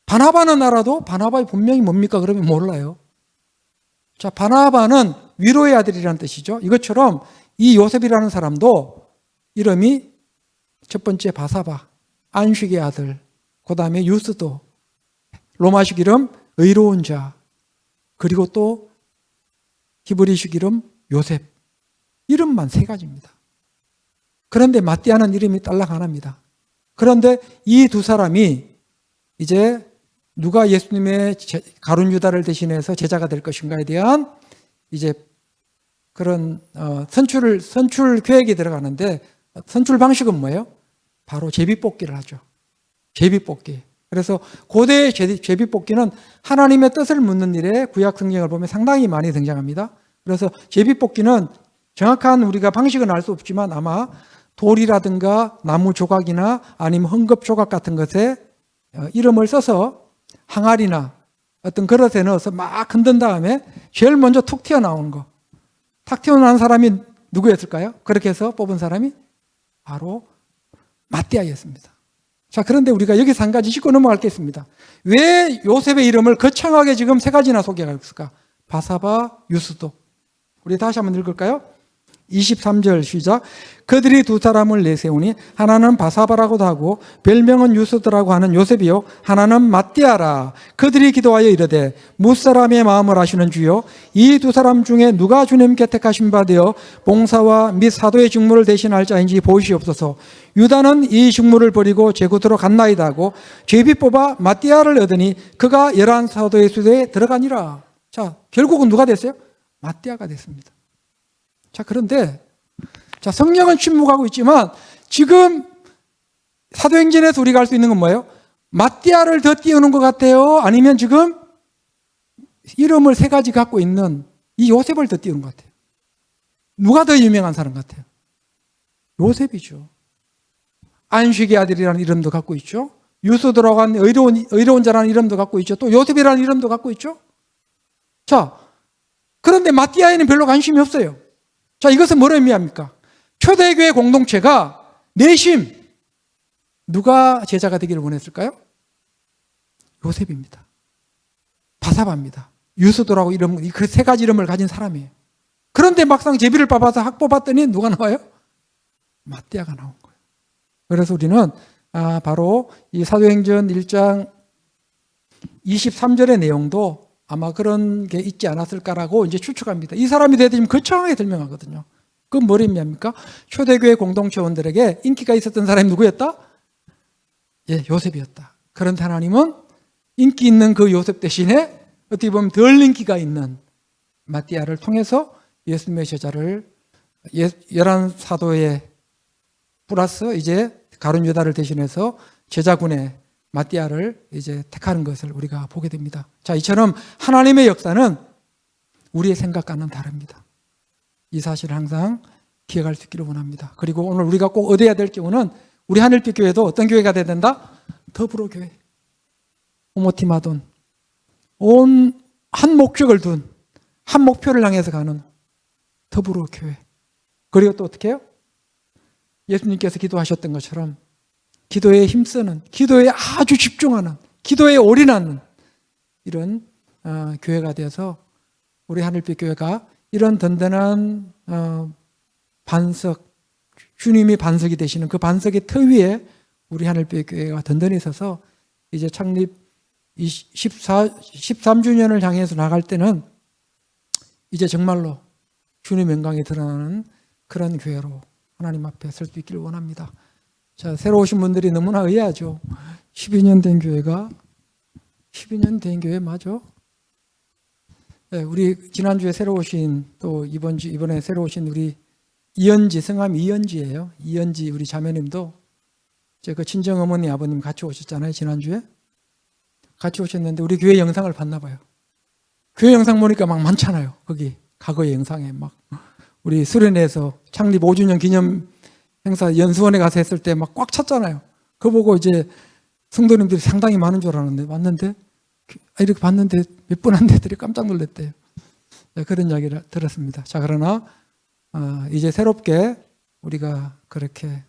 바나바는 알아도 바나바의 본명이 뭡니까? 그러면 몰라요. 자, 바나바는 위로의 아들이라는 뜻이죠. 이것처럼 이 요셉이라는 사람도 이름이 첫 번째 바사바, 안식의 아들, 그 다음에 유스도, 로마식 이름 의로운 자, 그리고 또 히브리식 이름 요셉. 이름만 3가지입니다. 그런데 마띠아는 이름이 딸랑 하나입니다. 그런데 이 두 사람이 이제 누가 예수님의 가룟 유다를 대신해서 제자가 될 것인가에 대한 이제 그런 선출 계획이 들어가는데, 선출 방식은 뭐예요? 바로 제비뽑기를 하죠. 제비뽑기. 그래서 고대의 제비뽑기는 하나님의 뜻을 묻는 일에 구약 성경을 보면 상당히 많이 등장합니다. 그래서 제비뽑기는 정확한 우리가 방식은 알 수 없지만 아마 돌이라든가 나무 조각이나 아니면 헝겊 조각 같은 것에 이름을 써서 항아리나 어떤 그릇에 넣어서 막 흔든 다음에 제일 먼저 툭 튀어나오는 거. 탁 튀어나온 사람이 누구였을까요? 그렇게 해서 뽑은 사람이 바로 마띠아였습니다. 자, 그런데 우리가 여기서 한 가지 짚고 넘어가겠습니다. 왜 요셉의 이름을 거창하게 지금 3가지나 소개하고 있을까? 바사바, 유스도. 우리 다시 한번 읽을까요? 23절 시작. 그들이 두 사람을 내세우니 하나는 바사바라고도 하고 별명은 유스도라고 하는 요셉이요, 하나는 마띠아라. 그들이 기도하여 이르되 무사람의 마음을 아시는 주여, 이 두 사람 중에 누가 주님께 택하신 바 되어 봉사와 및 사도의 직무를 대신할 자인지 보시옵소서. 유다는 이 직무를 버리고 제구도로 갔나이다 하고 제비 뽑아 마띠아를 얻으니 그가 11 사도의 수대에 들어가니라. 자, 결국은 누가 됐어요? 마띠아가 됐습니다. 자, 그런데 자, 성령은 침묵하고 있지만 지금 사도행전에서 우리가 알 수 있는 건 뭐예요? 마띠아를 더 띄우는 것 같아요? 아니면 지금 이름을 3가지 갖고 있는 이 요셉을 더 띄우는 것 같아요? 누가 더 유명한 사람 같아요? 요셉이죠. 안식의 아들이라는 이름도 갖고 있죠. 유스도라고 하는 의로운 자라는 이름도 갖고 있죠. 또 요셉이라는 이름도 갖고 있죠. 자, 그런데 마띠아에는 별로 관심이 없어요. 자, 이것은 뭘 의미합니까? 초대교회 공동체가 내심 누가 제자가 되기를 원했을까요? 요셉입니다. 바사바입니다. 유수도라고 이름, 그 세 가지 이름을 가진 사람이에요. 그런데 막상 제비를 뽑아서 학 뽑았더니 누가 나와요? 마띠아가 나온 거예요. 그래서 우리는 바로 이 사도행전 1장 23절의 내용도 아마 그런 게 있지 않았을까라고 이제 추측합니다. 이 사람이 대체 거창하게 설명하거든요. 그건 뭘 의미합니까? 초대교회 공동체원들에게 인기가 있었던 사람이 누구였다? 예, 요셉이었다. 그런데 하나님은 인기 있는 그 요셉 대신에 어떻게 보면 덜 인기가 있는 마띠아를 통해서 예수님의 제자를 11사도에 플러스 이제 가룟 유다를 대신해서 제자군의 마띠아를 이제 택하는 것을 우리가 보게 됩니다. 자, 이처럼 하나님의 역사는 우리의 생각과는 다릅니다. 이 사실을 항상 기억할 수 있기를 원합니다. 그리고 오늘 우리가 꼭 얻어야 될 경우는 우리 하늘빛 교회도 어떤 교회가 돼야 된다? 더불어 교회. 오모티마돈. 온 한 목적을 둔, 한 목표를 향해서 가는 더불어 교회. 그리고 또 어떻게 해요? 예수님께서 기도하셨던 것처럼 기도에 힘쓰는, 기도에 아주 집중하는, 기도에 올인하는 이런 교회가 되어서 우리 하늘빛 교회가 이런 든든한 반석, 주님이 반석이 되시는 그 반석의 터 위에 우리 하늘빛 교회가 든든히 서서 이제 창립 13주년을 향해서 나갈 때는 이제 정말로 주님의 영광이 드러나는 그런 교회로 하나님 앞에 설 수 있기를 원합니다. 자, 새로 오신 분들이 너무나 의아하죠. 12년 된 교회가 12년 된 교회 맞아? 네, 우리 지난주에 새로 오신 또 이번에 새로 오신 우리 이연지, 성함 이연지예요. 이연지 우리 자매님도 제 그 친정 어머니 아버님 같이 오셨잖아요. 지난주에 같이 오셨는데 우리 교회 영상을 봤나 봐요. 교회 영상 보니까 막 많잖아요. 거기 과거의 영상에 막 우리 수련회에서 창립 5주년 기념 행사 연수원에 가서 했을 때 막 꽉 찼잖아요. 그거 보고 이제 성도님들이 상당히 많은 줄 알았는데 왔는데 이렇게 봤는데 몇 분 안 되더니 깜짝 놀랐대요. 네, 그런 이야기를 들었습니다. 자, 그러나 이제 새롭게 우리가 그렇게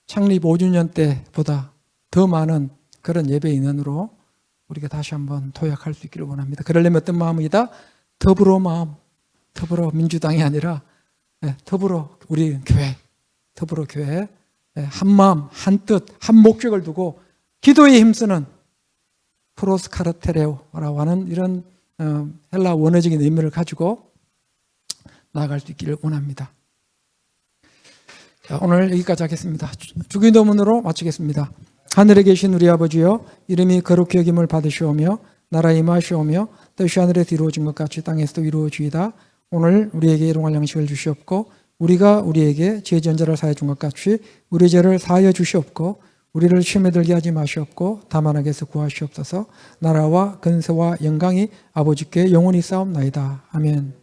창립 5주년 때보다 더 많은 그런 예배 인원으로 우리가 다시 한번 도약할 수 있기를 원합니다. 그러려면 어떤 마음이다? 더불어 마음, 더불어 민주당이 아니라 더불어 우리 교회, 더불어 교회 한 마음, 한 뜻, 한 목적을 두고 기도에 힘쓰는 프로스카르테레오라고 하는 이런 헬라 원어적인 의미를 가지고 나아갈 수 있기를 원합니다. 자, 오늘 여기까지 하겠습니다. 주기도문으로 마치겠습니다. 하늘에 계신 우리 아버지여, 이름이 거룩히 여김을 받으시오며 나라 임하시오며 뜻이 하늘에서 이루어진 것 같이 땅에서도 이루어지이다. 오늘 우리에게 일용할 양식을 주시옵고 우리가 우리에게 죄 지은 자를 사하여 준 것 같이 우리 죄를 사하여 주시옵고 우리를 시험에 들게 하지 마시옵고 다만 악에서 구하시옵소서. 나라와 근세와 영광이 아버지께 영원히 싸움나이다. 아멘.